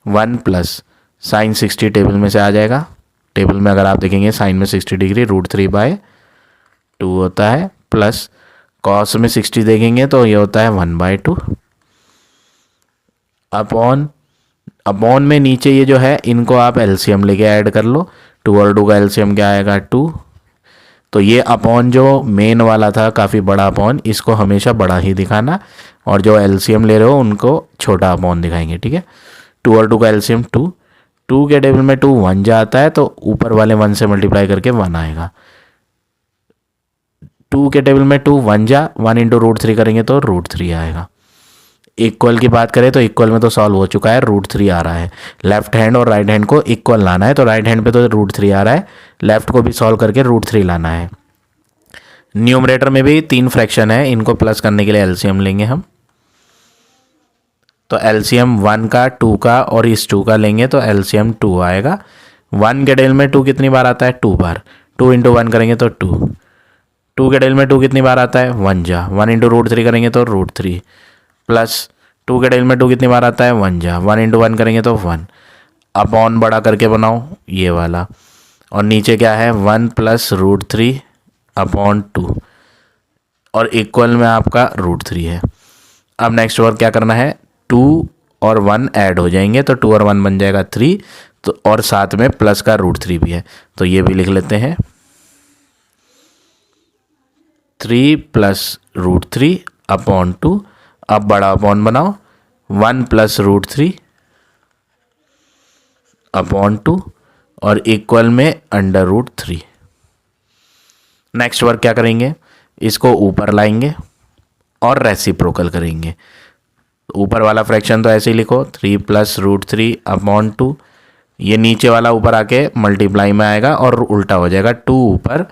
1 प्लस साइन 60 टेबल में से आ जाएगा, टेबल में अगर आप देखेंगे साइन में 60 डिग्री √3/2 होता है, प्लस कॉस में 60 देखेंगे तो ये होता है 1/2, अपॉन में नीचे ये जो है इनको आप एलसीएम लेके ऐड कर लो। 2 और 2 का एलसीएम क्या आएगा 2, तो ये अपॉन जो मेन वाला था काफ़ी बड़ा अपॉन, इसको हमेशा बड़ा ही दिखाना, और जो एलसीएम ले रहे हो उनको छोटा अपॉन दिखाएंगे, ठीक है। 2 और 2 का एलसीएम 2 के टेबल में 2 1 जाता है तो ऊपर वाले 1 से मल्टीप्लाई करके 1 आएगा। 2 के टेबल में 2 1 जा 1 इंटू रूट थ्री करेंगे तो रूट थ्री आएगा। इक्वल की बात करें तो इक्वल में तो सॉल्व हो चुका है, रूट थ्री आ रहा है। लेफ्ट हैंड और राइट हैंड को इक्वल लाना है, तो राइट हैंड पे तो रूट थ्री आ रहा है, लेफ्ट को भी सॉल्व करके रूट थ्री लाना है। न्यूमरेटर में भी 3 फ्रैक्शन है, इनको प्लस करने के लिए एलसीएम लेंगे हम। तो एलसीएम 1 का 2 का और इस 2 का लेंगे तो एलसीएम 2 आएगा। 1 के डेल में 2 कितनी बार आता है? 2 बार। 2 इंटू 1 करेंगे तो 2। 2 के डेल में 2 कितनी बार आता है? 1 जा 1 इंटू रूट थ्री करेंगे तो रूट थ्री, प्लस 2 के डेल में 2 कितनी बार आता है? 1 जा 1 इंटू 1 करेंगे तो 1। अपॉन बड़ा करके बनाओ ये वाला, और नीचे क्या है? 1 प्लस रूट थ्री अपॉन 2, और इक्वल में आपका रूट थ्री है। अब नेक्स्ट वर्क क्या करना है? 2 और 1 ऐड हो जाएंगे तो 2 और 1 बन जाएगा 3, तो और साथ में प्लस का रूट थ्री भी है, तो ये भी लिख लेते हैं। 3 प्लस रूट थ्री अपॉन 2, अब बड़ा अपॉन बनाओ, 1 प्लस रूट थ्री अपॉन 2 और इक्वल में under root three. Next work क्या करेंगे? इसको ऊपर लाएंगे और रेसिप्रोकल करेंगे। ऊपर वाला फ्रैक्शन तो ऐसे ही लिखो, 3 प्लस रूट थ्री अपॉन 2, ये नीचे वाला ऊपर आके मल्टीप्लाई में आएगा और उल्टा हो जाएगा, 2 ऊपर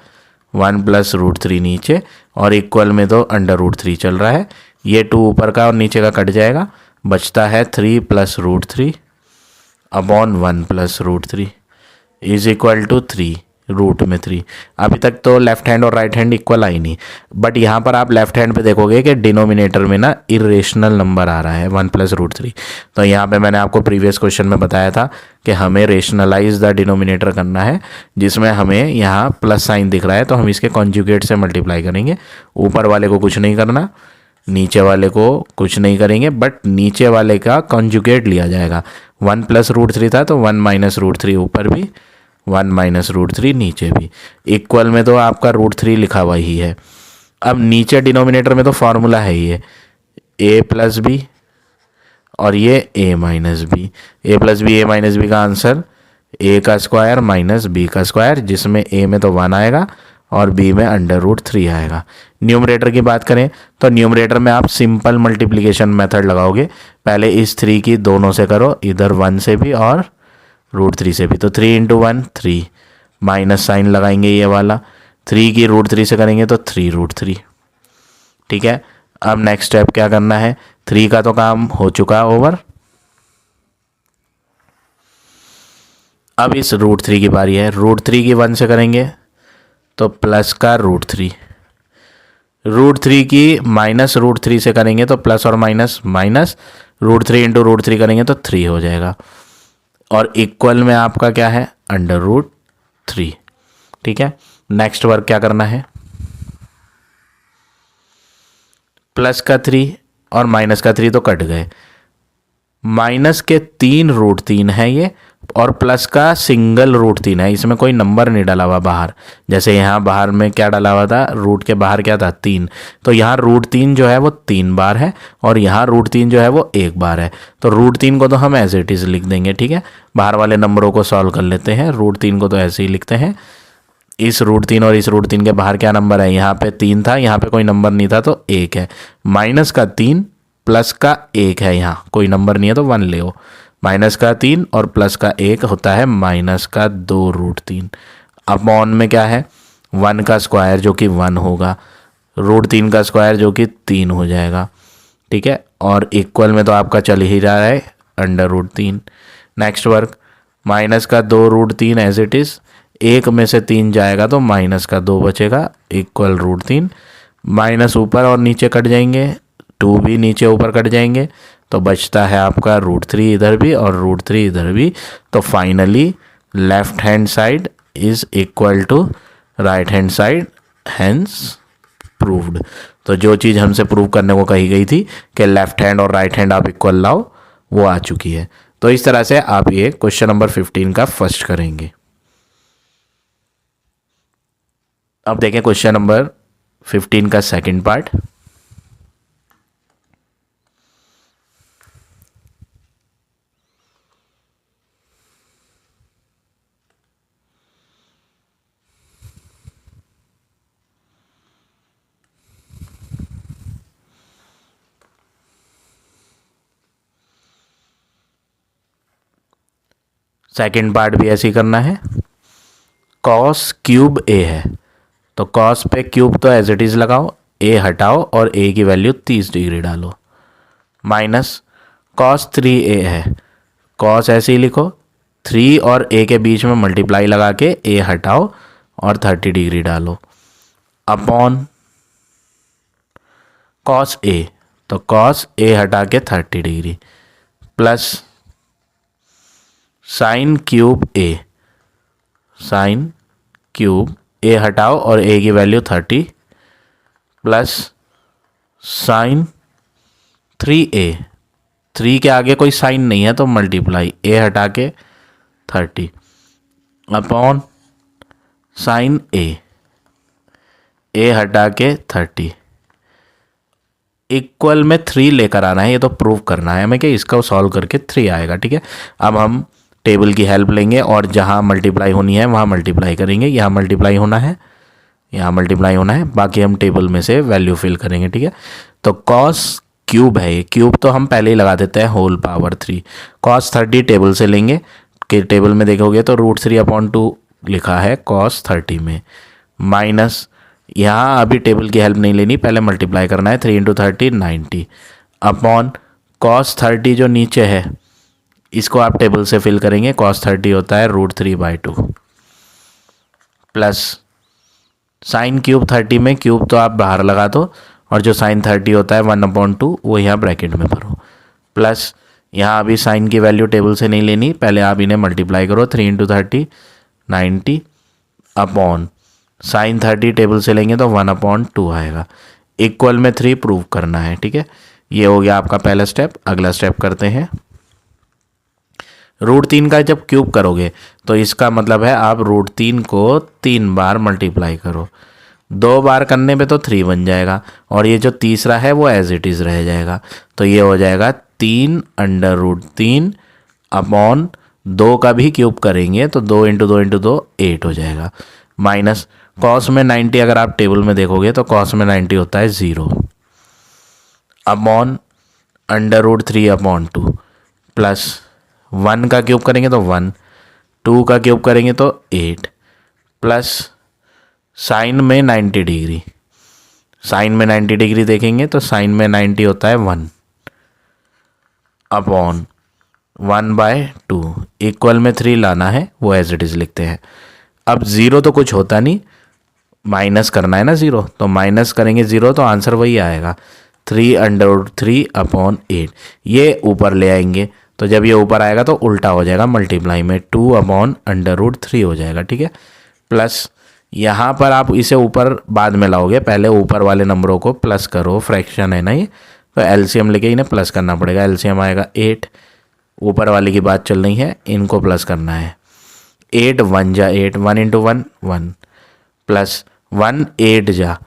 1 प्लस रूट थ्री नीचे, और इक्वल में तो अंडर रूट थ्री चल रहा है, ये 2 ऊपर का और नीचे का कट जाएगा, बचता है 3 plus root three upon 1 plus root three is equal to 3 root में 3। अभी तक तो लेफ्ट हैंड और राइट हैंड इक्वल आई नहीं, बट यहाँ पर आप लेफ्ट हैंड पे देखोगे कि डिनोमिनेटर में ना इरेशनल नंबर आ रहा है 1 प्लस रूट थ्री। तो यहाँ पे मैंने आपको प्रीवियस क्वेश्चन में बताया था कि हमें रेशनलाइज द डिनोमिनेटर करना है, जिसमें हमें यहाँ प्लस साइन दिख रहा है तो हम इसके कॉन्जुगेट से मल्टीप्लाई करेंगे। ऊपर वाले को कुछ नहीं करना, नीचे वाले को कुछ नहीं करेंगे, बट नीचे वाले का कॉन्जुगेट लिया जाएगा। 1 प्लस रूट थ्री था तो 1 माइनस रूट थ्री ऊपर भी, 1 माइनस रूट थ्री नीचे भी, इक्वल में तो आपका रूट थ्री लिखा हुआ ही है। अब नीचे डिनोमिनेटर में तो फॉर्मूला है ही है, ए प्लस बी और ये ए माइनस बी। ए प्लस बी ए माइनस बी का आंसर ए का स्क्वायर माइनस बी का स्क्वायर, जिसमें ए में तो 1 आएगा और बी में अंडर रूट थ्री आएगा। न्यूमरेटर की बात करें तो न्यूमरेटर में आप सिंपल मल्टीप्लिकेशन मेथड लगाओगे। पहले इस 3 की दोनों से करो, इधर 1 से भी और रूट थ्री से भी, तो 3 इंटू 1 3, माइनस साइन लगाएंगे ये वाला, 3 की रूट थ्री से करेंगे तो 3 रूट थ्री। ठीक है, अब नेक्स्ट स्टेप क्या करना है? 3 का तो काम हो चुका ओवर, अब इस रूट थ्री की बारी है। रूट थ्री की 1 से करेंगे तो प्लस का रूट थ्री, रूट थ्री की माइनस रूट थ्री से करेंगे तो प्लस और minus minus, root three into root three करेंगे तो 3 हो जाएगा, और इक्वल में आपका क्या है? Under root three. ठीक है, नेक्स्ट वर्क क्या करना है? प्लस का 3 और माइनस का 3 तो कट गए, माइनस के 3 रूट 3 है ये, और प्लस का सिंगल रूट 3 है, इसमें कोई नंबर नहीं डाला हुआ बाहर। जैसे यहाँ बाहर में क्या डाला हुआ था? रूट के बाहर क्या था? 3, तो यहाँ रूट 3 जो है वो 3 बार है, और यहाँ रूट 3 जो है वो 1 बार है, तो रूट 3 को तो हम एज इट इज़ लिख देंगे। ठीक है, बाहर वाले नंबरों को सॉल्व कर लेते हैं, रूट 3 को तो ऐसे ही लिखते हैं। इस रूट 3 और इस रूट 3 के बाहर क्या नंबर है? यहाँ पे 3 था, यहाँ पे कोई नंबर नहीं था तो 1 है, माइनस का 3 प्लस का 1 है, यहाँ कोई नंबर नहीं है तो 1 ले, माइनस का 3 और प्लस का 1 होता है माइनस का 2 रूट 3। अपॉन में क्या है? 1 का स्क्वायर जो कि 1 होगा, रूट 3 का स्क्वायर जो कि 3 हो जाएगा। ठीक है, और इक्वल में तो आपका चल ही रहा है under root 3। Next work, minus का 2 रूट 3 एज इट इज़, 1 में से 3 जाएगा तो माइनस का 2 बचेगा, इक्वल रूट 3, माइनस ऊपर और नीचे कट जाएंगे, 2 भी नीचे ऊपर कट जाएंगे, तो बचता है आपका रूट 3 इधर भी और रूट 3 इधर भी। तो finally left hand side is equal to right hand side, hence proved. तो जो चीज़ हमसे प्रूव करने को कही गई थी कि लेफ्ट हैंड और राइट हैंड आप इक्वल लाओ, वो आ चुकी है। तो इस तरह से आप ये क्वेश्चन नंबर 15 का फर्स्ट करेंगे। अब देखें क्वेश्चन नंबर 15 का सेकंड पार्ट। सेकंड पार्ट भी ऐसे ही करना है। कॉस क्यूब ए है तो कॉस पे क्यूब तो एज इट इज़ लगाओ, ए हटाओ और ए की वैल्यू 30 डिग्री डालो, माइनस कॉस 3a है, कॉस ऐसे ही लिखो, 3 और a के बीच में मल्टीप्लाई लगा के a हटाओ और 30 डिग्री डालो, अपॉन कॉस a, तो कॉस a हटा के 30 degree, plus sine cube a, sine cube a हटाओ और a की वैल्यू 30, प्लस साइन 3a, 3 के आगे कोई साइन नहीं है तो मल्टीप्लाई, a हटा के 30, अपॉन साइन a हटा के 30, इक्वल में 3 लेकर आना है। ये तो प्रूव करना है हमें कि इसका सॉल्व करके 3 आएगा। ठीक है, अब हम टेबल की हेल्प लेंगे और जहाँ मल्टीप्लाई होनी है वहाँ मल्टीप्लाई करेंगे। यहाँ मल्टीप्लाई होना है, यहाँ मल्टीप्लाई होना है, बाकी हम टेबल में से वैल्यू फिल करेंगे। ठीक है, तो कॉस क्यूब है, ये क्यूब तो हम पहले ही लगा देते हैं होल पावर 3, कॉस 30 टेबल से लेंगे कि टेबल में देखोगे तो √3/2 लिखा है कॉस 30 में, माइनस यहाँ अभी टेबल की हेल्प नहीं लेनी, पहले मल्टीप्लाई करना है, 3 × 30 90, अपॉन कॉस 30 जो नीचे है इसको आप टेबल से फिल करेंगे, कॉस 30 होता है √3/2, प्लस साइन क्यूब 30 में क्यूब तो आप बाहर लगा दो और जो साइन 30 होता है 1/2 वो यहाँ ब्रैकेट में भरो, प्लस यहाँ अभी साइन की वैल्यू टेबल से नहीं लेनी, पहले आप इन्हें मल्टीप्लाई करो, 3 × 30 90, अपॉन साइन 30 टेबल से लेंगे तो 1/2 आएगा, इक्वल में 3 प्रूव करना है। ठीक है, ये हो गया आपका पहला स्टेप। अगला स्टेप करते हैं, √3 का जब क्यूब करोगे तो इसका मतलब है आप √3 को 3 बार मल्टीप्लाई करो, 2 बार करने पे तो 3 बन जाएगा और ये जो तीसरा है वो एज इट इज़ रह जाएगा, तो ये हो जाएगा 3/√3 अपॉन 2 का भी क्यूब करेंगे तो 2 × 2 × 2 8 हो जाएगा, माइनस कॉस में 90 अगर आप टेबल में देखोगे तो कॉस में 90 होता है 0, अपॉन √3/2, प्लस 1 का क्यूब करेंगे तो 1, 2 का क्यूब करेंगे तो 8, प्लस साइन में 90 डिग्री, साइन में 90 डिग्री देखेंगे तो साइन में 90 होता है 1, अपॉन 1/2, इक्वल में 3 लाना है, वो एज इट इज़ लिखते हैं। अब 0 तो कुछ होता नहीं, माइनस करना है ना 0, तो माइनस करेंगे 0 तो आंसर वही आएगा 3/3/8, ये ऊपर ले आएंगे तो जब ये ऊपर आएगा तो उल्टा हो जाएगा, मल्टीप्लाई में 2/√3 हो जाएगा। ठीक है, प्लस यहाँ पर आप इसे ऊपर बाद में लाओगे, पहले ऊपर वाले नंबरों को प्लस करो, फ्रैक्शन है ना ये, तो एलसीएम लेके इन्हें प्लस करना पड़ेगा, एलसीएम आएगा 8, ऊपर वाले की बात चल रही है, इनको प्लस करना है, 8 1 जा 8, 1 × 1 1, प्लस 1 8 जा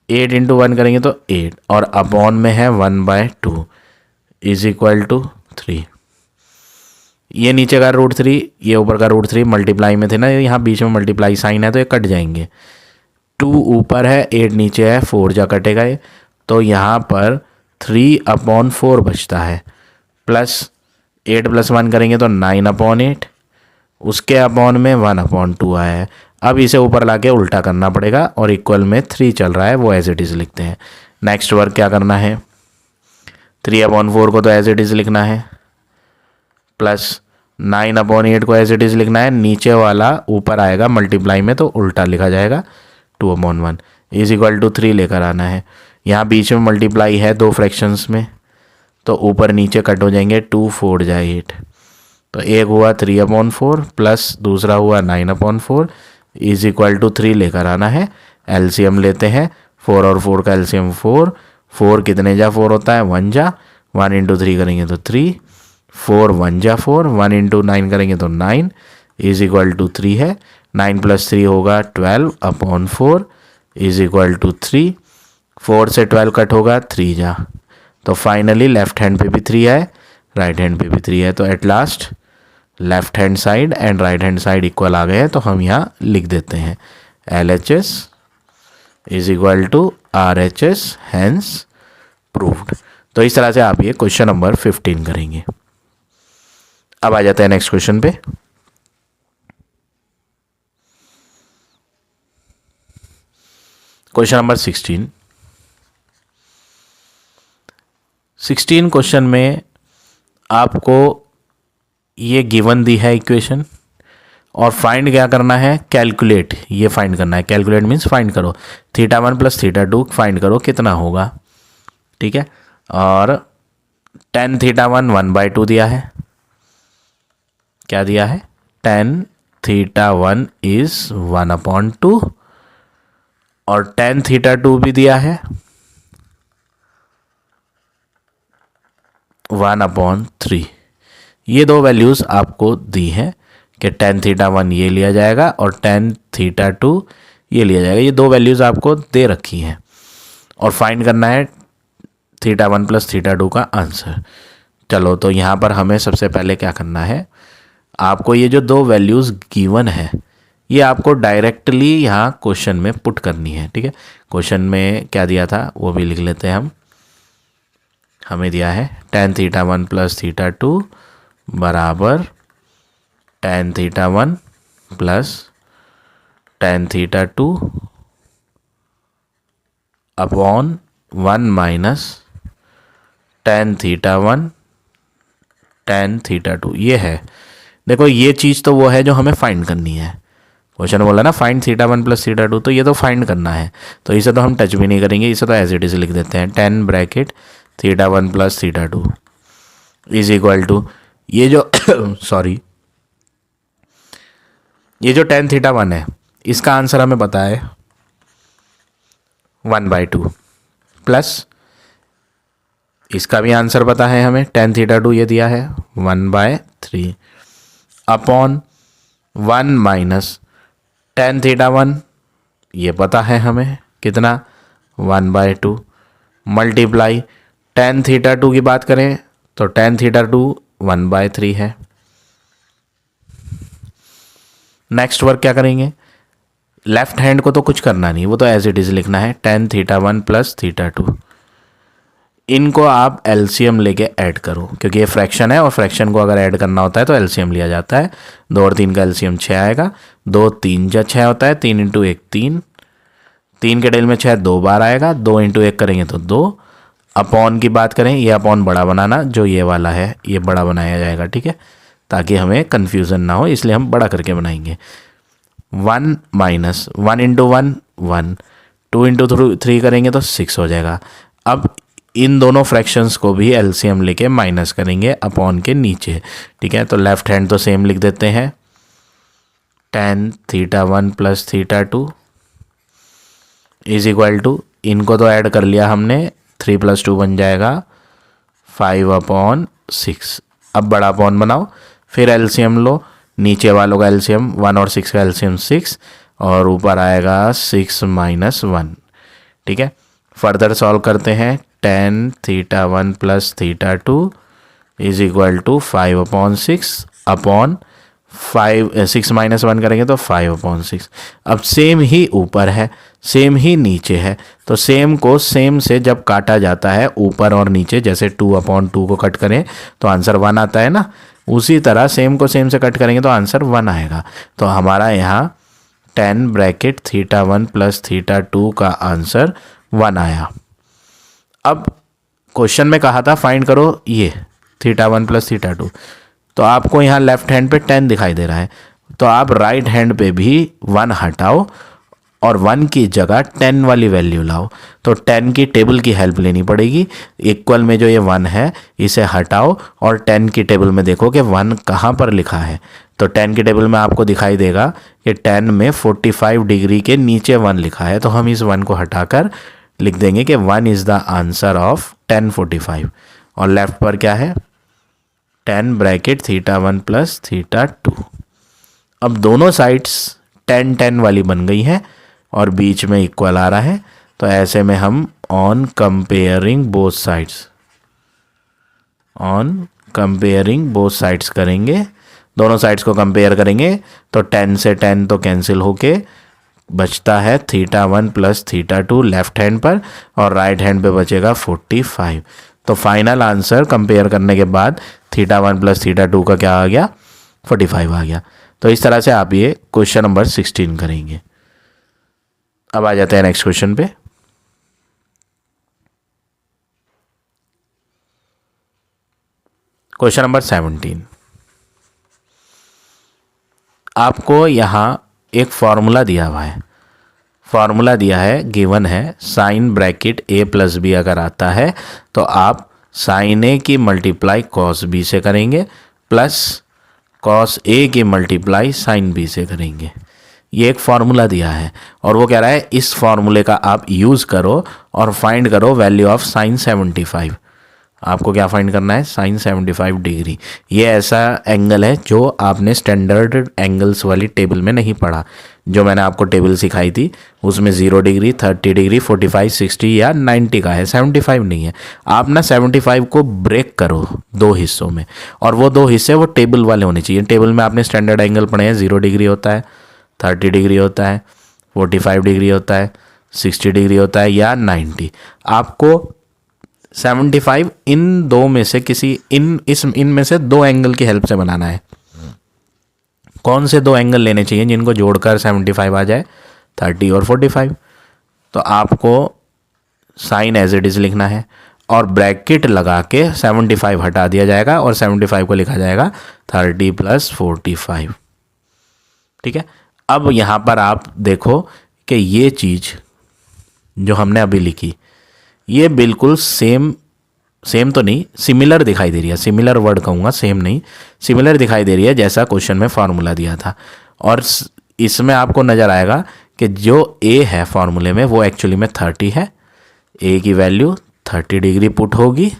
8 × 1 करेंगे तो 8 और अपॉन में है 1/2 इज इक्वल टू 3, ये नीचे का √3 ये ऊपर का √3 मल्टीप्लाई में थे ना, यहाँ बीच में मल्टीप्लाई साइन है तो ये कट जाएंगे, 2 ऊपर है 8 नीचे है, 4 जा कटेगा ये, तो यहाँ पर 3/4 बचता है, प्लस 8 + 1 करेंगे तो 9/8, उसके अपॉन में 1/2 आया है। अब इसे ऊपर लाके उल्टा करना पड़ेगा और इक्वल में 3 चल रहा है, वो एज इट इज़ लिखते हैं। नेक्स्ट वर्क क्या करना है, 3/4 को तो एज इट इज़ लिखना है, प्लस 9/8 को एज इट इज़ लिखना है, नीचे वाला ऊपर आएगा मल्टीप्लाई में तो उल्टा लिखा जाएगा 2/1 इज इक्वल टू 3 लेकर आना है। यहाँ बीच में मल्टीप्लाई है 2 फ्रैक्शंस में तो ऊपर नीचे कट हो जाएंगे, 2 4 जा 8, तो एक हुआ 3/4 प्लस दूसरा हुआ 9/4 इज इक्वल टू 3 लेकर आना है। एलसीएम लेते हैं, 4 और 4 का एलसीएम 4, 4 कितने जा 4 होता है 1 जा, 1 × 3 करेंगे तो 3, 4 1 जा 4, 1 × 9 करेंगे तो 9 इज इक्वल टू 3 है, 9 + 3 होगा 12/4 इज इक्वल टू 3, 4 से 12 कट होगा 3 जा, तो फाइनली लेफ्ट हैंड पे भी 3 है, राइट हैंड पे भी 3 है, तो at last left hand side and right hand side equal आ गए हैं, तो हम यहाँ लिख देते हैं LHS is equal to RHS, hence proved. तो इस तरह से आप ये क्वेश्चन नंबर 15 करेंगे। अब आ जाते हैं नेक्स्ट क्वेश्चन पे। क्वेश्चन नंबर 16 क्वेश्चन में आपको ये गिवन दी है इक्वेशन और फाइंड क्या करना है, कैलकुलेट, ये फाइंड करना है। कैलकुलेट मीन्स फाइंड करो, θ1 + θ2 फाइंड करो कितना होगा, ठीक है। और tan θ1 1/2 दिया है, क्या दिया है, tan θ1 इज 1/2 और tan θ2 भी दिया है 1/3। ये दो वैल्यूज़ आपको दी हैं कि tan θ1 ये लिया जाएगा और tan θ2 ये लिया जाएगा। ये दो वैल्यूज़ आपको दे रखी हैं और फाइंड करना है θ1 + θ2 का आंसर। चलो तो यहाँ पर हमें सबसे पहले क्या करना है, आपको ये जो दो वैल्यूज़ गिवन है ये आपको डायरेक्टली यहाँ क्वेश्चन में पुट करनी है, ठीक है। क्वेश्चन में क्या दिया था वो भी लिख लेते हैं हम। हमें दिया है tan θ1 + θ2 बराबर tan θ1 + tan θ2 upon 1 - tan θ1 tan θ2। ये है, देखो ये चीज़ तो वो है जो हमें फाइंड करनी है। क्वेश्चन बोला ना फाइंड θ1 + θ2, तो ये तो फाइंड करना है, तो इसे तो हम टच भी नहीं करेंगे, इसे तो एज इट इज लिख देते हैं। tan bracket θ1 + θ2 is equal to ये जो सॉरी ये जो tan θ1 है इसका आंसर हमें पता है 1/2 प्लस इसका भी आंसर पता है हमें, tan θ2 ये दिया है 1/3 अपॉन 1 - tan θ1 ये पता है हमें कितना 1/2 मल्टीप्लाई tan θ2 की बात करें तो tan θ2 1/3 है। नेक्स्ट वर्क क्या करेंगे, लेफ्ट हैंड को तो कुछ करना नहीं, वो तो एज इट इज लिखना है tan θ1 + θ2। इनको आप एलसीएम लेके ऐड करो, क्योंकि ये फ्रैक्शन है और फ्रैक्शन को अगर ऐड करना होता है तो एलसीएम लिया जाता है। 2 और 3 का एलसीएम 6 आएगा, 2 3 जा 6 होता है, 3 × 1 3, 3 के डेल में 6 2 बार आएगा, 2 × 1 करेंगे तो 2। अपॉन की बात करें, ये अपॉन बड़ा बनाना, जो ये वाला है ये बड़ा बनाया जाएगा, ठीक है, ताकि हमें कन्फ्यूज़न ना हो, इसलिए हम बड़ा करके बनाएंगे। 1 - 1 × 1 1, 2 × 3 करेंगे तो 6 हो जाएगा। अब इन दोनों फ्रैक्शंस को भी एलसीएम लेके माइनस करेंगे अपॉन के नीचे, ठीक है। तो लेफ्ट हैंड तो सेम लिख देते हैं tan θ1 + θ2 इज इक्वल टू, इनको तो ऐड कर लिया हमने, 3 + 2 बन जाएगा 5/6। अब बड़ा अपॉन बनाओ, फिर एलसीएम लो, नीचे वालों का एलसीएम 1 और 6 का एलसीएम 6 और ऊपर आएगा 6 - 1, ठीक है। फर्दर सॉल्व करते हैं, tan θ1 + θ2 is equal to 5/6 upon 6 - 1 करेंगे तो 5/6। अब सेम ही ऊपर है सेम ही नीचे है, तो सेम को सेम से जब काटा जाता है ऊपर और नीचे, जैसे 2/2 को कट करें तो आंसर 1 आता है ना, उसी तरह सेम को सेम से कट करेंगे तो आंसर 1 आएगा। तो हमारा यहाँ tan ब्रैकेट θ1 + θ2 का आंसर 1 आया। अब क्वेश्चन में कहा था फाइंड करो ये θ1 + θ2, तो आपको यहाँ लेफ्ट हैंड पे 10 दिखाई दे रहा है, तो आप राइट हैंड पे भी 1 हटाओ और 1 की जगह 10 वाली वैल्यू लाओ। तो 10 की टेबल की हेल्प लेनी पड़ेगी। इक्वल में जो ये 1 है इसे हटाओ और 10 की टेबल में देखो कि 1 कहाँ पर लिखा है। तो 10 की टेबल में आपको दिखाई देगा कि 10 में 45 डिग्री के नीचे 1 लिखा है, तो हम इस 1 को हटाकर लिख देंगे कि 1 is the answer of tan 45। और लेफ्ट पर क्या है, tan ब्रैकेट θ1 + θ2। अब दोनों साइड्स 10 10 वाली बन गई हैं और बीच में इक्वल आ रहा है, तो ऐसे में हम ऑन कंपेयरिंग बोथ साइड्स करेंगे, दोनों साइड्स को कंपेयर करेंगे तो 10 से 10 तो कैंसिल होके बचता है θ1 + θ2 लेफ्ट हैंड पर और राइट हैंड पे बचेगा 45। तो फाइनल आंसर कंपेयर करने के बाद θ1 + θ2 का क्या आ गया, 45 आ गया। तो इस तरह से आप ये क्वेश्चन नंबर 16 करेंगे। अब आ जाते हैं नेक्स्ट क्वेश्चन पे। Question number 17। आपको यहाँ एक फॉर्मूला दिया हुआ है, फॉर्मूला दिया है, गिवन है, साइन ब्रैकेट ए प्लस बी अगर आता है तो आप साइन ए की मल्टीप्लाई कॉस बी से करेंगे प्लस कॉस ए की मल्टीप्लाई साइन बी से करेंगे। ये एक फार्मूला दिया है और वो कह रहा है इस फार्मूले का आप यूज़ करो और फाइंड करो वैल्यू ऑफ साइन 75। आपको क्या फाइंड करना है? Sine 75 degree. ये ऐसा एंगल है जो आपने स्टैंडर्ड एंगल्स वाली टेबल में नहीं पढ़ा। जो मैंने आपको टेबल सिखाई थी उसमें 0 डिग्री, 30 डिग्री, 45, 60 या 90 का है, 75 नहीं है। आप ना 75 को ब्रेक करो दो हिस्सों में, और वो दो हिस्से वो टेबल वाले होने चाहिए। टेबल में आपने स्टैंडर्ड एंगल पढ़े हैं, 0 डिग्री होता है, 30 डिग्री होता है, 45 डिग्री होता है, 60 डिग्री होता है या 90। आपको 75 इन दो में से किसी इनमें से दो एंगल की हेल्प से बनाना है। कौन से दो एंगल लेने चाहिए जिनको जोड़कर 75 आ जाए? 30 और 45। तो आपको साइन एज इट इज लिखना है और ब्रैकेट लगा के 75 हटा दिया जाएगा और 75 को लिखा जाएगा 30 प्लस 45। ठीक है। अब यहाँ पर आप देखो कि ये चीज़ जो हमने अभी लिखी ये बिल्कुल सेम तो नहीं, सिमिलर दिखाई दे रही है। सिमिलर वर्ड कहूँगा, सेम नहीं, सिमिलर दिखाई दे रही है जैसा क्वेश्चन में फार्मूला दिया था। और इसमें आपको नज़र आएगा कि जो ए है फार्मूले में वो एक्चुअली में 30 है। ए की वैल्यू 30 डिग्री पुट होगी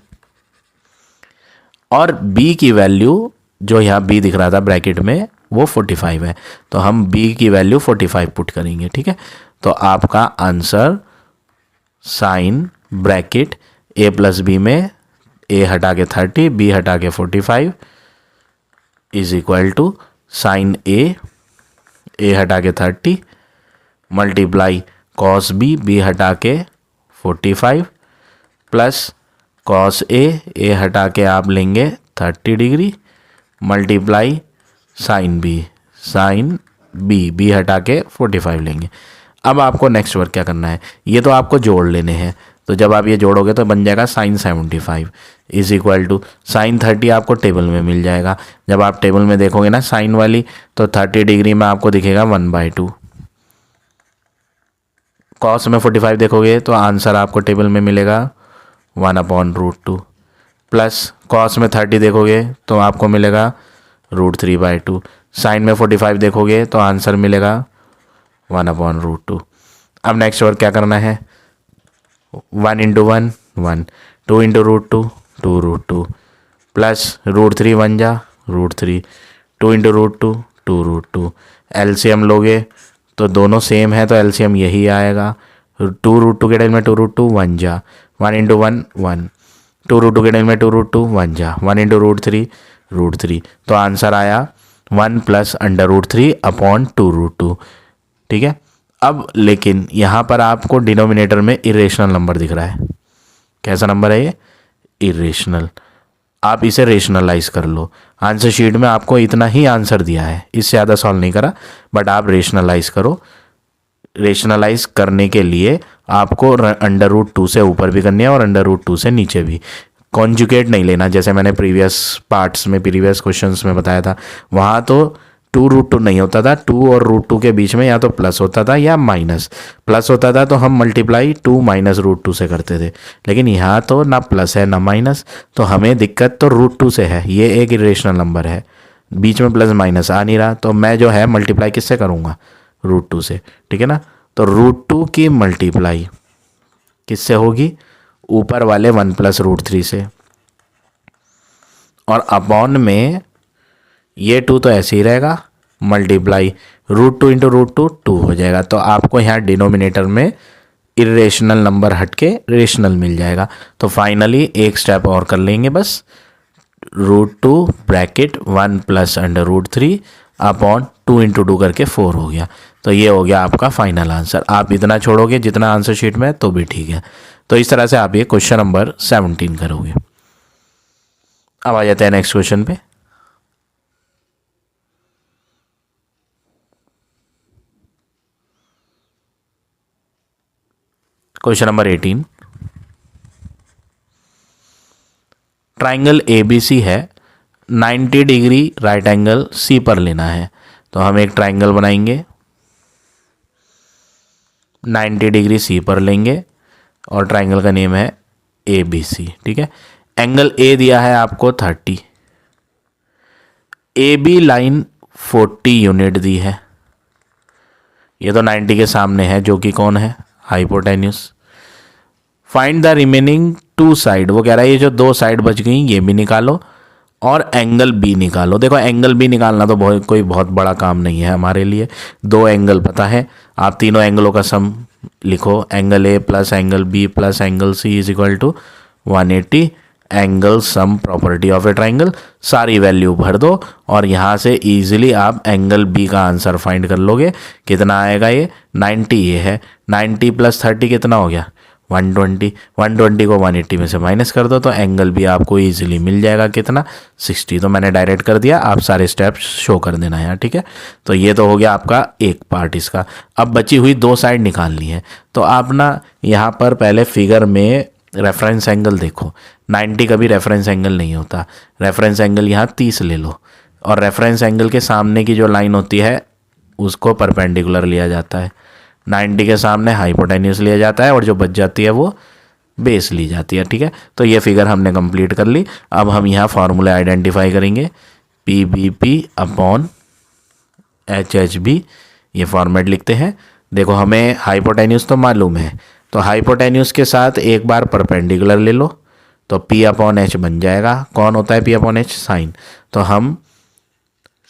और बी की वैल्यू जो यहाँ बी दिख रहा था ब्रैकेट में वो 45 है, तो हम बी की वैल्यू 45 पुट करेंगे। ठीक है। तो आपका आंसर साइन ब्रैकेट ए प्लस बी में ए हटा के 30, बी हटा के 45 इज इक्वल टू साइन ए हटा के 30 मल्टीप्लाई कॉस बी हटा के 45 प्लस कॉस ए हटा के आप लेंगे 30 डिग्री मल्टीप्लाई साइन बी हटा के 45 लेंगे। अब आपको नेक्स्ट वर्क क्या करना है? ये तो आपको जोड़ लेने हैं, तो जब आप ये जोड़ोगे तो बन जाएगा sine 75 is equal to sine 30 आपको टेबल में मिल जाएगा। जब आप टेबल में देखोगे ना साइन वाली तो 30 डिग्री में आपको दिखेगा 1/2। कॉस में 45 देखोगे तो आंसर आपको टेबल में मिलेगा 1/√2 प्लस कॉस में 30 देखोगे तो आपको मिलेगा √3/2। साइन में 45 देखोगे तो आंसर मिलेगा 1/√2। अब नेक्स्ट वर्क क्या करना है? 1 × 1 1, 2 × √2 2√2 प्लस √3 1 जा √3, 2 × √2 2√2। एलसीएम लोगे तो दोनों सेम है तो एलसीएम यही आएगा। 2√2 के टाइम में 2√2 1 जा, 1 × 1 1, 2√2 के टाइम में 2√2 1 जा, 1 × √3 तो आंसर आया 1 + √3/2√2। ठीक है। अब लेकिन यहाँ पर आपको डिनोमिनेटर में इरेशनल नंबर दिख रहा है। कैसा नंबर है ये? इरेशनल। आप इसे रेशनलाइज कर लो। आंसर शीट में आपको इतना ही आंसर दिया है, इससे ज़्यादा सॉल्व नहीं करा, बट आप रेशनलाइज करो। रेशनलाइज करने के लिए आपको √2 से ऊपर भी करनी है और √2 से नीचे भी। कॉन्जुगेट नहीं लेना, जैसे मैंने प्रीवियस क्वेश्चंस में बताया था, वहाँ तो 2√2 नहीं होता था, 2 और √2 के बीच में या तो प्लस होता था या माइनस। प्लस होता था तो हम मल्टीप्लाई 2 - √2 से करते थे, लेकिन यहाँ तो ना प्लस है ना माइनस, तो हमें दिक्कत तो √2 से है। ये एक इरेशनल नंबर है, बीच में प्लस माइनस आ नहीं रहा, तो मैं जो है मल्टीप्लाई किससे करूँगा? √2 से। ठीक है ना। तो √2 की मल्टीप्लाई किससे होगी? ऊपर वाले 1 + √3 से, और अपॉन में ये 2 तो ऐसे ही रहेगा, मल्टीप्लाई √2 × √2 2 हो जाएगा। तो आपको यहाँ डिनोमिनेटर में इरेशनल नंबर हट के रेशनल मिल जाएगा। तो फाइनली एक स्टेप और कर लेंगे बस, √2 ब्रैकेट 1 + √3 अपॉन 2 × 2 करके 4 हो गया। तो ये हो गया आपका फाइनल आंसर। आप इतना छोड़ोगे जितना आंसर शीट में तो भी ठीक है। तो इस तरह से आप ये क्वेश्चन नंबर 17 करोगे। अब आ जाते हैं नेक्स्ट क्वेश्चन पे। क्वेश्चन नंबर 18, ट्राइंगल ABC है, 90 डिग्री राइट एंगल C पर लेना है। तो हम एक ट्राइंगल बनाएंगे, 90 डिग्री C पर लेंगे और ट्राइंगल का नेम है ABC। ठीक है, एंगल A दिया है आपको 30, AB लाइन 40 यूनिट दी है। ये तो 90 के सामने है जो कि कौन है, hypotenuse. Find the remaining 2 side, वो कह रहा है ये जो 2 साइड बच गई ये भी निकालो और एंगल B निकालो। देखो एंगल B निकालना तो कोई बहुत बड़ा काम नहीं है हमारे लिए, 2 एंगल पता है, आप तीनों एंगलों का सम लिखो, angle A plus angle B plus angle C is equal to 180, angle sum property of a triangle, सारी वैल्यू भर दो और यहाँ से इजीली आप एंगल B का आंसर फाइंड कर लोगे। कितना आएगा ये, 90 ये है, 90 प्लस 30 कितना हो गया, 120, 120 को 180 में से माइनस कर दो तो एंगल भी आपको इजीली मिल जाएगा, कितना, 60। तो मैंने डायरेक्ट कर दिया, आप सारे स्टेप्स शो कर देना यार। ठीक है, तो ये तो हो गया आपका एक पार्ट इसका। अब बची हुई 2 साइड निकालनी है, तो आप ना यहाँ पर पहले फिगर में रेफरेंस एंगल देखो, 90 कभी रेफरेंस एंगल नहीं होता, रेफरेंस एंगल यहाँ 30 ले लो और रेफरेंस एंगल के सामने की जो लाइन होती है उसको परपेंडिकुलर लिया जाता है, 90 के सामने हाइपोटेन्यूस लिया जाता है और जो बच जाती है वो बेस ली जाती है। ठीक है, तो ये फिगर हमने कंप्लीट कर ली। अब हम यहाँ फॉर्मूला आइडेंटिफाई करेंगे, PBP अपॉन HHB, ये फॉर्मेट लिखते हैं। देखो हमें हाइपोटेन्यूस तो मालूम है, तो हाइपोटेन्यूस के साथ एक बार परपेंडिकुलर ले लो तो P अपॉन H बन जाएगा। कौन होता है P अपॉन H, साइन। तो हम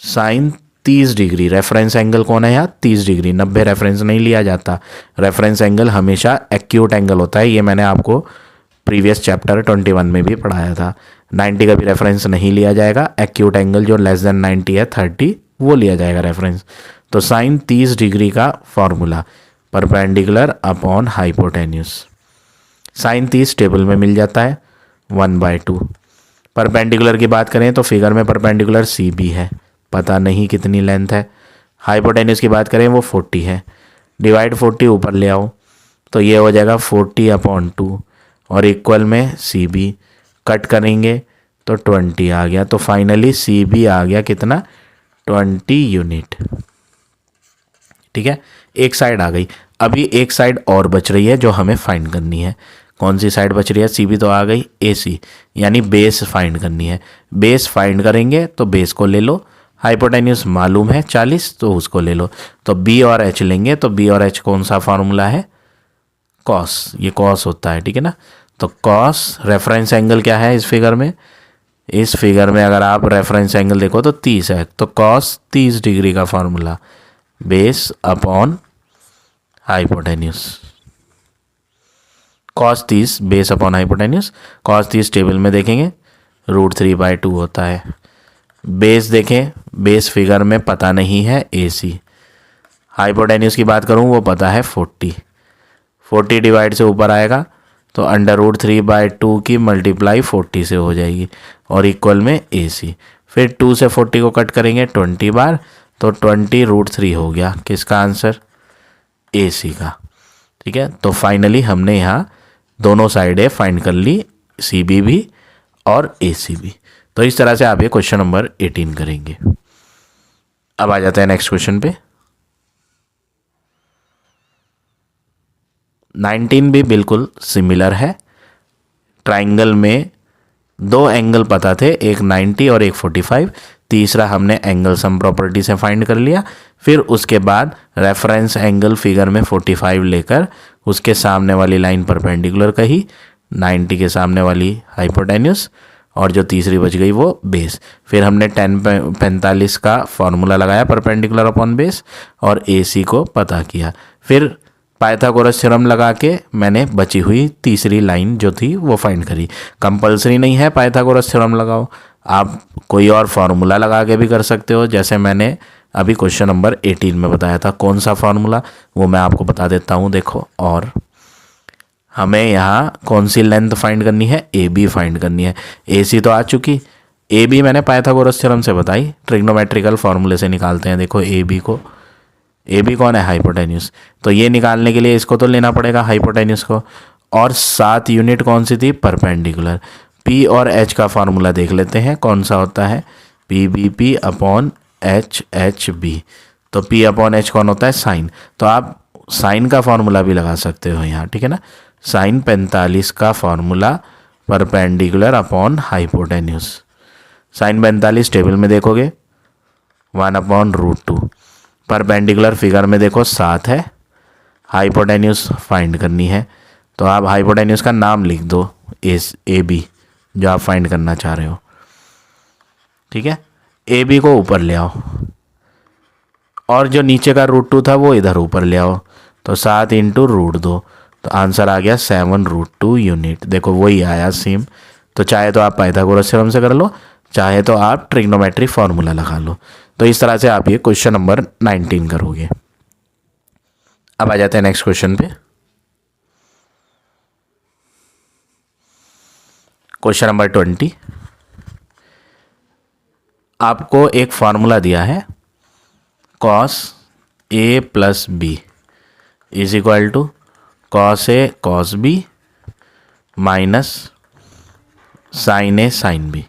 साइन 30 डिग्री, रेफरेंस एंगल कौन है यहाँ, 30 डिग्री, 90 रेफरेंस नहीं लिया जाता, रेफरेंस एंगल हमेशा एक्यूट एंगल होता है, ये मैंने आपको प्रीवियस चैप्टर 21 में भी पढ़ाया था। 90 का भी रेफरेंस नहीं लिया जाएगा, एक्यूट एंगल जो लेस देन 90 है 30 वो लिया जाएगा रेफरेंस। तो साइन 30 डिग्री का formula perpendicular upon hypotenuse, sine 30 table में मिल जाता है 1/2। परपेंडिकुलर की बात करें तो फिगर में परपेंडिकुलर CB है, पता नहीं कितनी लेंथ है। हाइपोटेन्यूस की बात करें वो 40 है, डिवाइड 40 ऊपर ले आओ तो ये हो जाएगा 40/2 और इक्वल में CB, कट करेंगे तो 20 आ गया। तो फाइनली CB आ गया कितना, 20 यूनिट। ठीक है, एक साइड आ गई। अभी एक साइड और बच रही है जो हमें फाइंड करनी है। कौन सी साइड बच रही है, CB तो आ गई, AC यानी बेस फाइंड करनी है। बेस फाइंड करेंगे तो बेस को ले लो, हाइपोटेन्यूस मालूम है 40 तो उसको ले लो। तो B और H लेंगे, तो B और H कौन सा फार्मूला है, कॉस, ये कॉस होता है। ठीक है ना, तो कॉस रेफरेंस एंगल क्या है इस फिगर में, इस फिगर में अगर आप रेफरेंस एंगल देखो तो 30 है, तो कॉस 30 डिग्री का formula base upon hypotenuse, cos 30 base upon hypotenuse. Cos 30 table में देखेंगे √3/2 होता है। बेस देखें, बेस फिगर में पता नहीं है AC। हाइपोटेन्यूस की बात करूं वो पता है 40 डिवाइड से ऊपर आएगा तो √3/2 की मल्टीप्लाई 40 से हो जाएगी और इक्वल में AC। फिर 2 से 40 को कट करेंगे 20 बार तो 20√3 हो गया, किसका आंसर, AC का। ठीक है, तो फाइनली हमने यहाँ दोनों साइडें फाइंड कर ली, CB भी और AC भी। तो इस तरह से आप ये क्वेश्चन नंबर 18 करेंगे। अब आ जाते हैं नेक्स्ट क्वेश्चन पे। 19 भी बिल्कुल सिमिलर है। ट्राइंगल में 2 एंगल पता थे, एक 90 और एक 45। तीसरा हमने एंगल सम प्रॉपर्टी से फाइंड कर लिया। फिर उसके बाद रेफरेंस एंगल फिगर में 45 लेकर उसके सामने वाली लाइन परपेंडिकुलर कही, 90 के सामने वाली हाइपोटेन्यूस और जो तीसरी बच गई वो बेस। फिर हमने 10/45 का फॉर्मूला लगाया परपेंडिकुलर अपॉन बेस और AC को पता किया। फिर पाइथागोरस थ्योरम लगा के मैंने बची हुई तीसरी लाइन जो थी वो फाइंड करी। कंपलसरी नहीं है पाइथागोरस थ्योरम लगाओ, आप कोई और फार्मूला लगा के भी कर सकते हो, जैसे मैंने अभी क्वेश्चन नंबर 18 में बताया था। कौन सा फार्मूला वो मैं आपको बता देता हूँ, देखो। और हमें यहाँ कौन सी लेंथ फाइंड करनी है, AB फाइंड करनी है। AC तो आ चुकी, AB मैंने पाइथागोरस थ्योरम से बताई, ट्रिग्नोमेट्रिकल फार्मूले से निकालते हैं। देखो AB को, ए बी कौन है, हाइपोटेन्यूज। तो ये निकालने के लिए इसको तो लेना पड़ेगा हाइपोटेन्यूज को। और 7 यूनिट कौन सी थी, परपेंडिकुलर। पी और एच का फार्मूला देख लेते हैं कौन सा होता है, P B P upon H H B. तो पी अपॉन एच कौन होता है, साइन। तो आप साइन का फार्मूला भी लगा सकते हो यहाँ, ठीक है ना। साइन 45 का formula perpendicular upon hypotenuse. Sine 45 table में देखोगे 1/√2। परपेंडिकुलर फिगर में देखो 7 है। हाइपोटेन्यूज फाइंड करनी है, तो आप हाइपोटेन्यूज का नाम लिख दो, ए बी, जो आप फाइंड करना चाह रहे हो, ठीक है। ए बी को ऊपर ले आओ और जो नीचे का √2 था वो इधर ऊपर ले आओ। तो 7 × √2, तो आंसर आ गया 7√2 यूनिट। देखो वही आया सेम। तो चाहे तो आप पाइथागोरस थ्योरम से कर लो, चाहे तो आप ट्रिग्नोमेट्री फार्मूला लगा लो। तो इस तरह से आप ये क्वेश्चन नंबर 19 करोगे। अब आ जाते हैं नेक्स्ट क्वेश्चन पे। Question number 20। आपको एक फार्मूला दिया है, cos a plus B is equal to cos a cos b minus sine a sine b।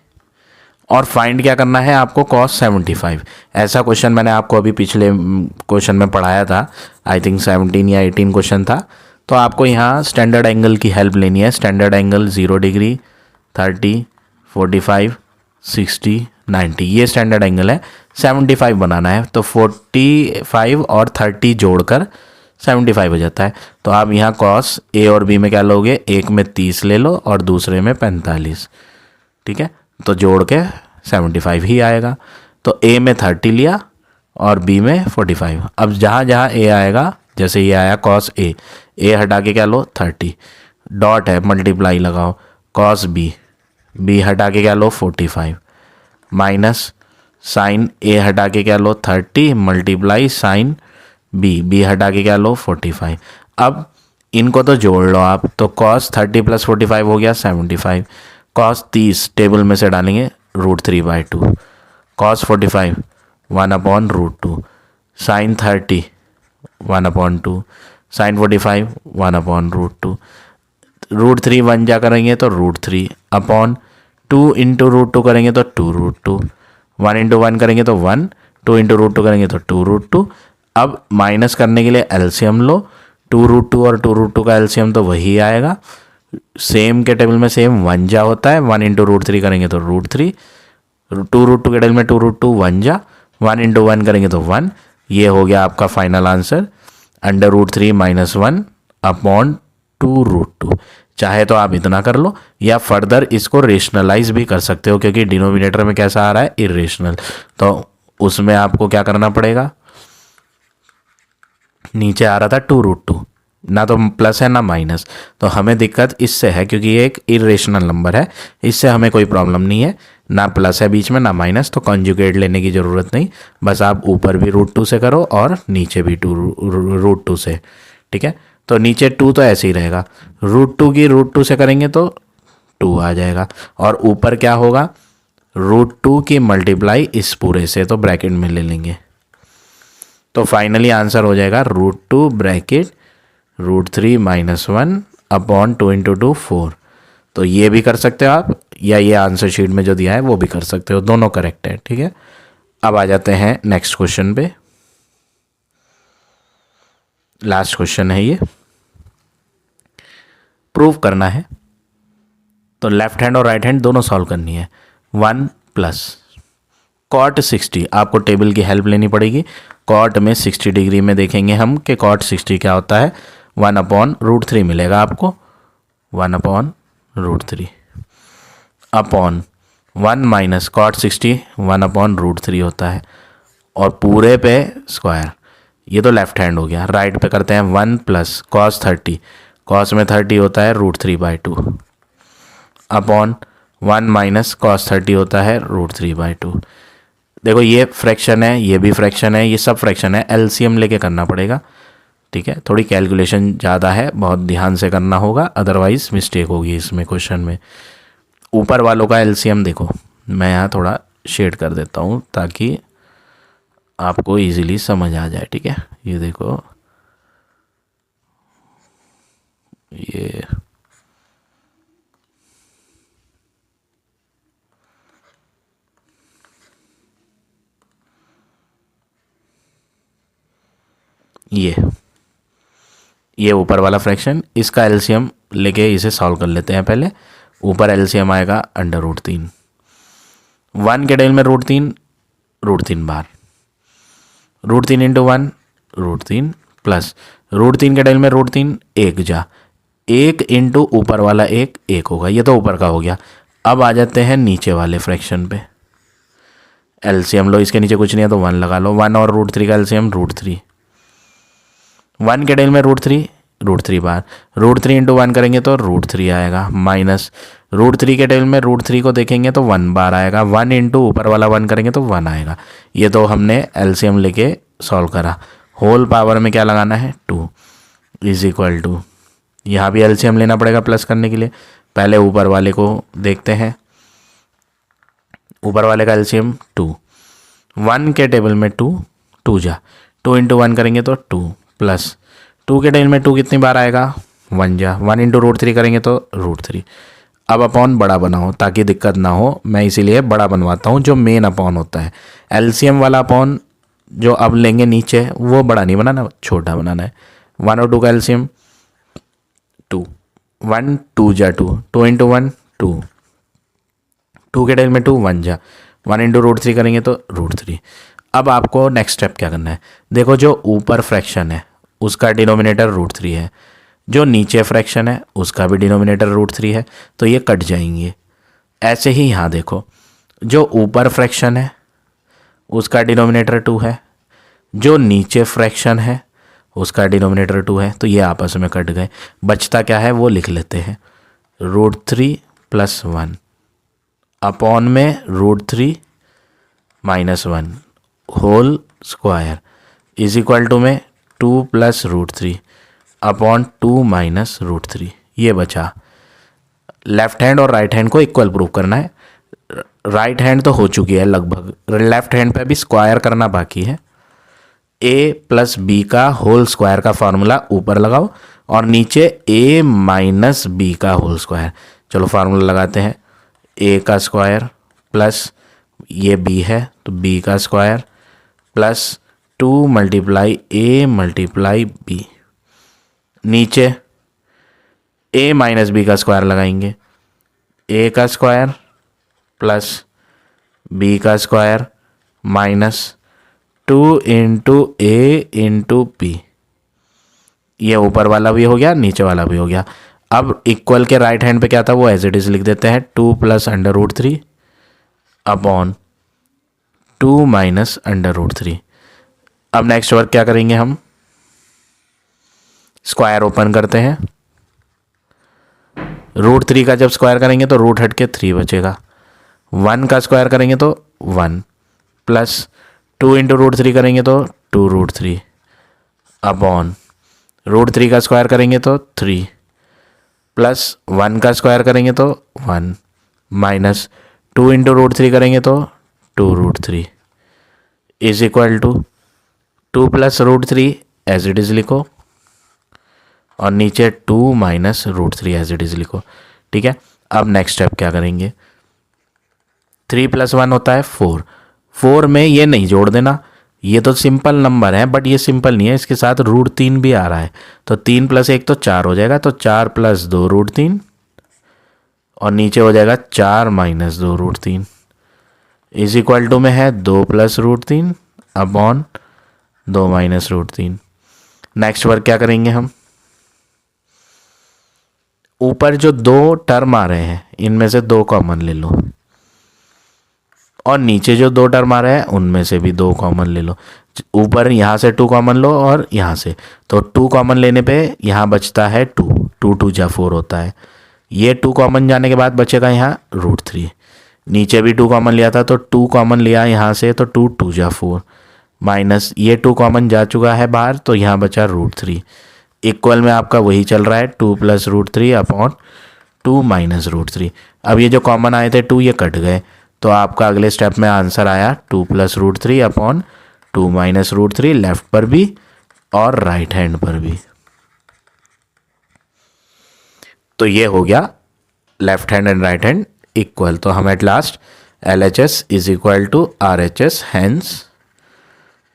और फाइंड क्या करना है आपको, cos 75। ऐसा क्वेश्चन मैंने आपको अभी पिछले क्वेश्चन में पढ़ाया था, आई थिंक 17 या 18 क्वेश्चन था। तो आपको यहाँ स्टैंडर्ड एंगल की हेल्प लेनी है। स्टैंडर्ड एंगल 0 डिग्री, 30, 45, 60, 90, ये स्टैंडर्ड एंगल है। 75 बनाना है, तो 45 और 30 जोड़कर 75 हो जाता है। तो आप यहाँ cos a और b में क्या लोगे, एक में 30 ले लो और दूसरे में 45, ठीक है। तो जोड़ के 75 ही आएगा। तो a में 30 लिया और b में 45। अब जहाँ जहाँ a आएगा, जैसे ये आया cos a, हटा के क्या लो 30, डॉट है मल्टीप्लाई लगाओ, cos b हटा के क्या लो 45, माइनस साइन a हटा के क्या लो 30 मल्टीप्लाई साइन b हटा के क्या लो 45। अब इनको तो जोड़ लो आप, तो cos 30 + 45 हो गया 75। cos 30 टेबल में से डालेंगे √3/2, cos 45 1/√2, साइन 30 1/2, साइन 45 1/√2। √3 1 जा करेंगे तो √3 अपॉन 2 × √2 करेंगे तो 2√2, 1 × 1 करेंगे तो 1, 2 × √2 करेंगे तो 2√2। अब माइनस करने के लिए एलसीएम लो, 2√2 और 2√2 का एलसीएम तो वही आएगा। सेम के टेबल में सेम 1 जा होता है, 1 × √3 करेंगे तो √3, 2√2 के टेबल में 2√2 1 जा, 1 × 1 करेंगे तो 1। ये हो गया आपका फाइनल आंसर, √3 - 1 अपॉन 2√2। चाहे तो आप इतना कर लो या फर्दर इसको रेशनलाइज भी कर सकते हो, क्योंकि डिनोमिनेटर में कैसा आ रहा है, इरेशनल। तो उसमें आपको क्या करना पड़ेगा, नीचे आ रहा था 2√2, ना तो प्लस है ना माइनस। तो हमें दिक्कत इससे है क्योंकि ये एक इरेशनल नंबर है, इससे हमें कोई प्रॉब्लम नहीं है, ना प्लस है बीच में ना माइनस। तो कॉन्जुगेट लेने की ज़रूरत नहीं, बस आप ऊपर भी √2 से करो और नीचे भी √2 से, ठीक है। तो नीचे 2 तो ऐसे ही रहेगा, √2 की √2 से करेंगे तो 2 आ जाएगा, और ऊपर क्या होगा, √2 की मल्टीप्लाई इस पूरे से, तो ब्रैकेट में ले लेंगे। तो फाइनली आंसर हो जाएगा √2 ब्रैकेट √3 - 1 अपॉन 2 × 2 4। तो ये भी कर सकते हो आप, या ये आंसर शीट में जो दिया है वो भी कर सकते हो, दोनों करेक्ट है, ठीक है। अब आ जाते हैं नेक्स्ट क्वेश्चन पे। लास्ट क्वेश्चन है ये, प्रूव करना है। तो लेफ्ट हैंड और राइट हैंड दोनों सॉल्व करनी है। 1 प्लस cot 60, आपको टेबल की हेल्प लेनी पड़ेगी। cot में 60 डिग्री में देखेंगे हम कि cot 60 क्या होता है, 1/√3 मिलेगा आपको, 1/√3 अपॉन 1 माइनस cot 60 1/√3 होता है, और पूरे पे स्क्वायर। ये तो लेफ्ट हैंड हो गया। राइट पे करते हैं 1 प्लस cos 30, cos में 30 होता है √3/2 अपॉन 1 माइनस cos 30 होता है √3/2। देखो ये फ्रैक्शन है, ये भी फ्रैक्शन है, ये सब फ्रैक्शन है, एलसीएम लेके करना पड़ेगा, ठीक है। थोड़ी कैलकुलेशन ज़्यादा है, बहुत ध्यान से करना होगा, अदरवाइज मिस्टेक होगी इसमें क्वेश्चन में। ऊपर वालों का एलसीएम देखो, मैं यहाँ थोड़ा शेड कर देता हूँ ताकि आपको इजीली समझ आ जाए। ठीक है, ये देखो ये ये ऊपर वाला फ्रैक्शन, इसका एलसीएम लेके इसे सॉल्व कर लेते हैं पहले। ऊपर एलसीएम आएगा अंडर रूट 3, 1 के डेल में रूट तीन बार, root 3 into 1 root 3 plus root 3 के डेल में रूट 3 एक जा, 1 इंटू ऊपर वाला एक होगा, ये तो ऊपर का हो गया। अब आ जाते हैं नीचे वाले फ्रैक्शन पे, एलसीएम लो, इसके नीचे कुछ नहीं है तो 1 लगा लो, 1 और रूट 3 का एलसीएम रूट 3, 1 के डेल में रूट 3 बार, रूट 3 इंटू 1 करेंगे तो रूट 3 आएगा, माइनस रूट 3 के डेल में रूट 3 को देखेंगे तो 1 बार आएगा, 1 इंटू ऊपर वाला 1 करेंगे तो 1 आएगा। ये तो हमने एलसीएम लेके सॉल्व करा। होल पावर में क्या लगाना है 2 इज इक्वल टू, यहाँ भी एलसीएम लेना पड़ेगा प्लस करने के लिए। पहले ऊपर वाले को देखते हैं, ऊपर वाले का एलसीएम 2, 1 के टेबल में 2 जा, 2 इंटू 1 करेंगे तो 2 प्लस 2 के टेबल में 2 कितनी बार आएगा 1 जा, 1 इंटू रूट 3 करेंगे तो रूट 3। अब अपॉन बड़ा बनाओ ताकि दिक्कत ना हो, मैं इसीलिए बड़ा बनवाता हूँ, जो मेन अपॉन होता है। एलसीएम वाला अपॉन जो अब लेंगे नीचे वो बड़ा नहीं बनाना, छोटा बनाना है। 1 और 2 का एलसीएम 2, 1 2 जा 2, 2 इंटू 1 2, 2 के डेल में 2 1 जा, 1 इंटू रूट 3 करेंगे तो रूट 3। अब आपको नेक्स्ट स्टेप क्या करना है, देखो जो ऊपर फ्रैक्शन है उसका डिनोमिनेटर रूट 3 है, जो नीचे फ्रैक्शन है उसका भी डिनोमिनेटर रूट 3 है, तो ये कट जाएंगे। ऐसे ही यहाँ देखो, जो ऊपर फ्रैक्शन है उसका डिनोमिनेटर 2 है, जो नीचे फ्रैक्शन है उसका डिनोमिनेटर 2 है, तो ये आपस में कट गए। बचता क्या है वो लिख लेते हैं, रूट 3 प्लस 1 अपॉन में root 3 minus 1 whole square is equal to में 2 plus root 3 upon 2 minus root 3। ये बचा। लेफ्ट हैंड और राइट हैंड को इक्वल प्रूव करना है। राइट हैंड तो हो चुकी है लगभग, लेफ्ट हैंड पे भी स्क्वायर करना बाकी है। a प्लस बी का होल स्क्वायर का फॉर्मूला ऊपर लगाओ और नीचे a माइनस बी का होल स्क्वायर। चलो फार्मूला लगाते हैं, a का स्क्वायर प्लस ये b है तो b का square plus 2 multiply a multiply b, नीचे a माइनस बी का स्क्वायर लगाएंगे, a का स्क्वायर प्लस b का स्क्वायर माइनस 2 इंटू ए इंटू बी। ये ऊपर वाला भी हो गया, नीचे वाला भी हो गया। अब इक्वल के राइट हैंड पे क्या था वो एज इट इज लिख देते हैं, 2 plus under root 3 upon 2 minus under root 3। अब नेक्स्ट वर्क क्या करेंगे, हम स्क्वायर ओपन करते हैं। रूट 3 का जब स्क्वायर करेंगे तो रूट हट के 3 बचेगा, 1 का स्क्वायर करेंगे तो 1 प्लस 2 इंटू रूट 3 करेंगे तो 2 रूट 3 अपॉन रूट 3 का स्क्वायर करेंगे तो 3 प्लस 1 का स्क्वायर करेंगे तो 1 माइनस 2 इंटू रूट 3 करेंगे तो 2 root 3 is equal to 2 plus root 3 as it is लिखो और नीचे 2 minus root 3 as it is लिखो। ठीक है, अब नेक्स्ट स्टेप क्या करेंगे, 3 प्लस 1 होता है 4, 4 में ये नहीं जोड़ देना, ये तो सिंपल नंबर है बट ये सिंपल नहीं है, इसके साथ रूट 3 भी आ रहा है, तो 3 प्लस 1 तो 4 हो जाएगा, तो 4 प्लस 2 रूट 3 और नीचे हो जाएगा 4 minus 2 root 3 is equal to में है 2 plus root 3 upon 2 minus root 3। Next work क्या करेंगे, हम ऊपर जो 2 टर्म आ रहे हैं इनमें से 2 कॉमन ले लो और नीचे जो 2 टर्म आ रहे हैं उनमें से भी 2 कॉमन ले लो। ऊपर यहाँ से 2 कॉमन लो और यहाँ से, तो 2 कॉमन लेने पे यहाँ बचता है 2, 2 2 जा 4 होता है। ये 2 कॉमन जाने के बाद बचेगा यहाँ रूट 3, नीचे भी 2 कॉमन लिया था तो 2 कॉमन लिया यहाँ से तो 2 2 जा 4 माइनस ये 2 कॉमन जा चुका है बाहर तो यहाँ बचा रूट 3। इक्वल में आपका वही चल रहा है 2 plus root 3 upon 2 minus root 3। अब ये जो कॉमन आए थे 2 ये कट गए, तो आपका अगले स्टेप में आंसर आया 2 plus root 3 upon 2 minus root 3 left पर भी और राइट हैंड पर भी। तो ये हो गया left hand and right hand equal. तो हम at last LHS is equal to RHS hence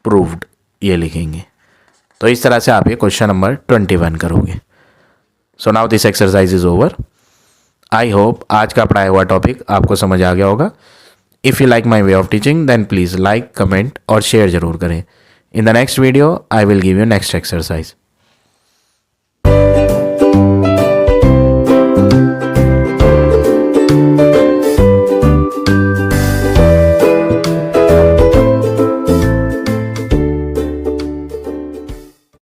proved ये लिखेंगे। तो इस तरह से आप ये क्वेश्चन नंबर 21 करोगे। So now this exercise is over. I hope आज का पढ़ाया हुआ टॉपिक आपको समझ आ गया होगा। If you like my way of teaching then please like, comment और शेयर जरूर करें। In the next video I will give you next exercise.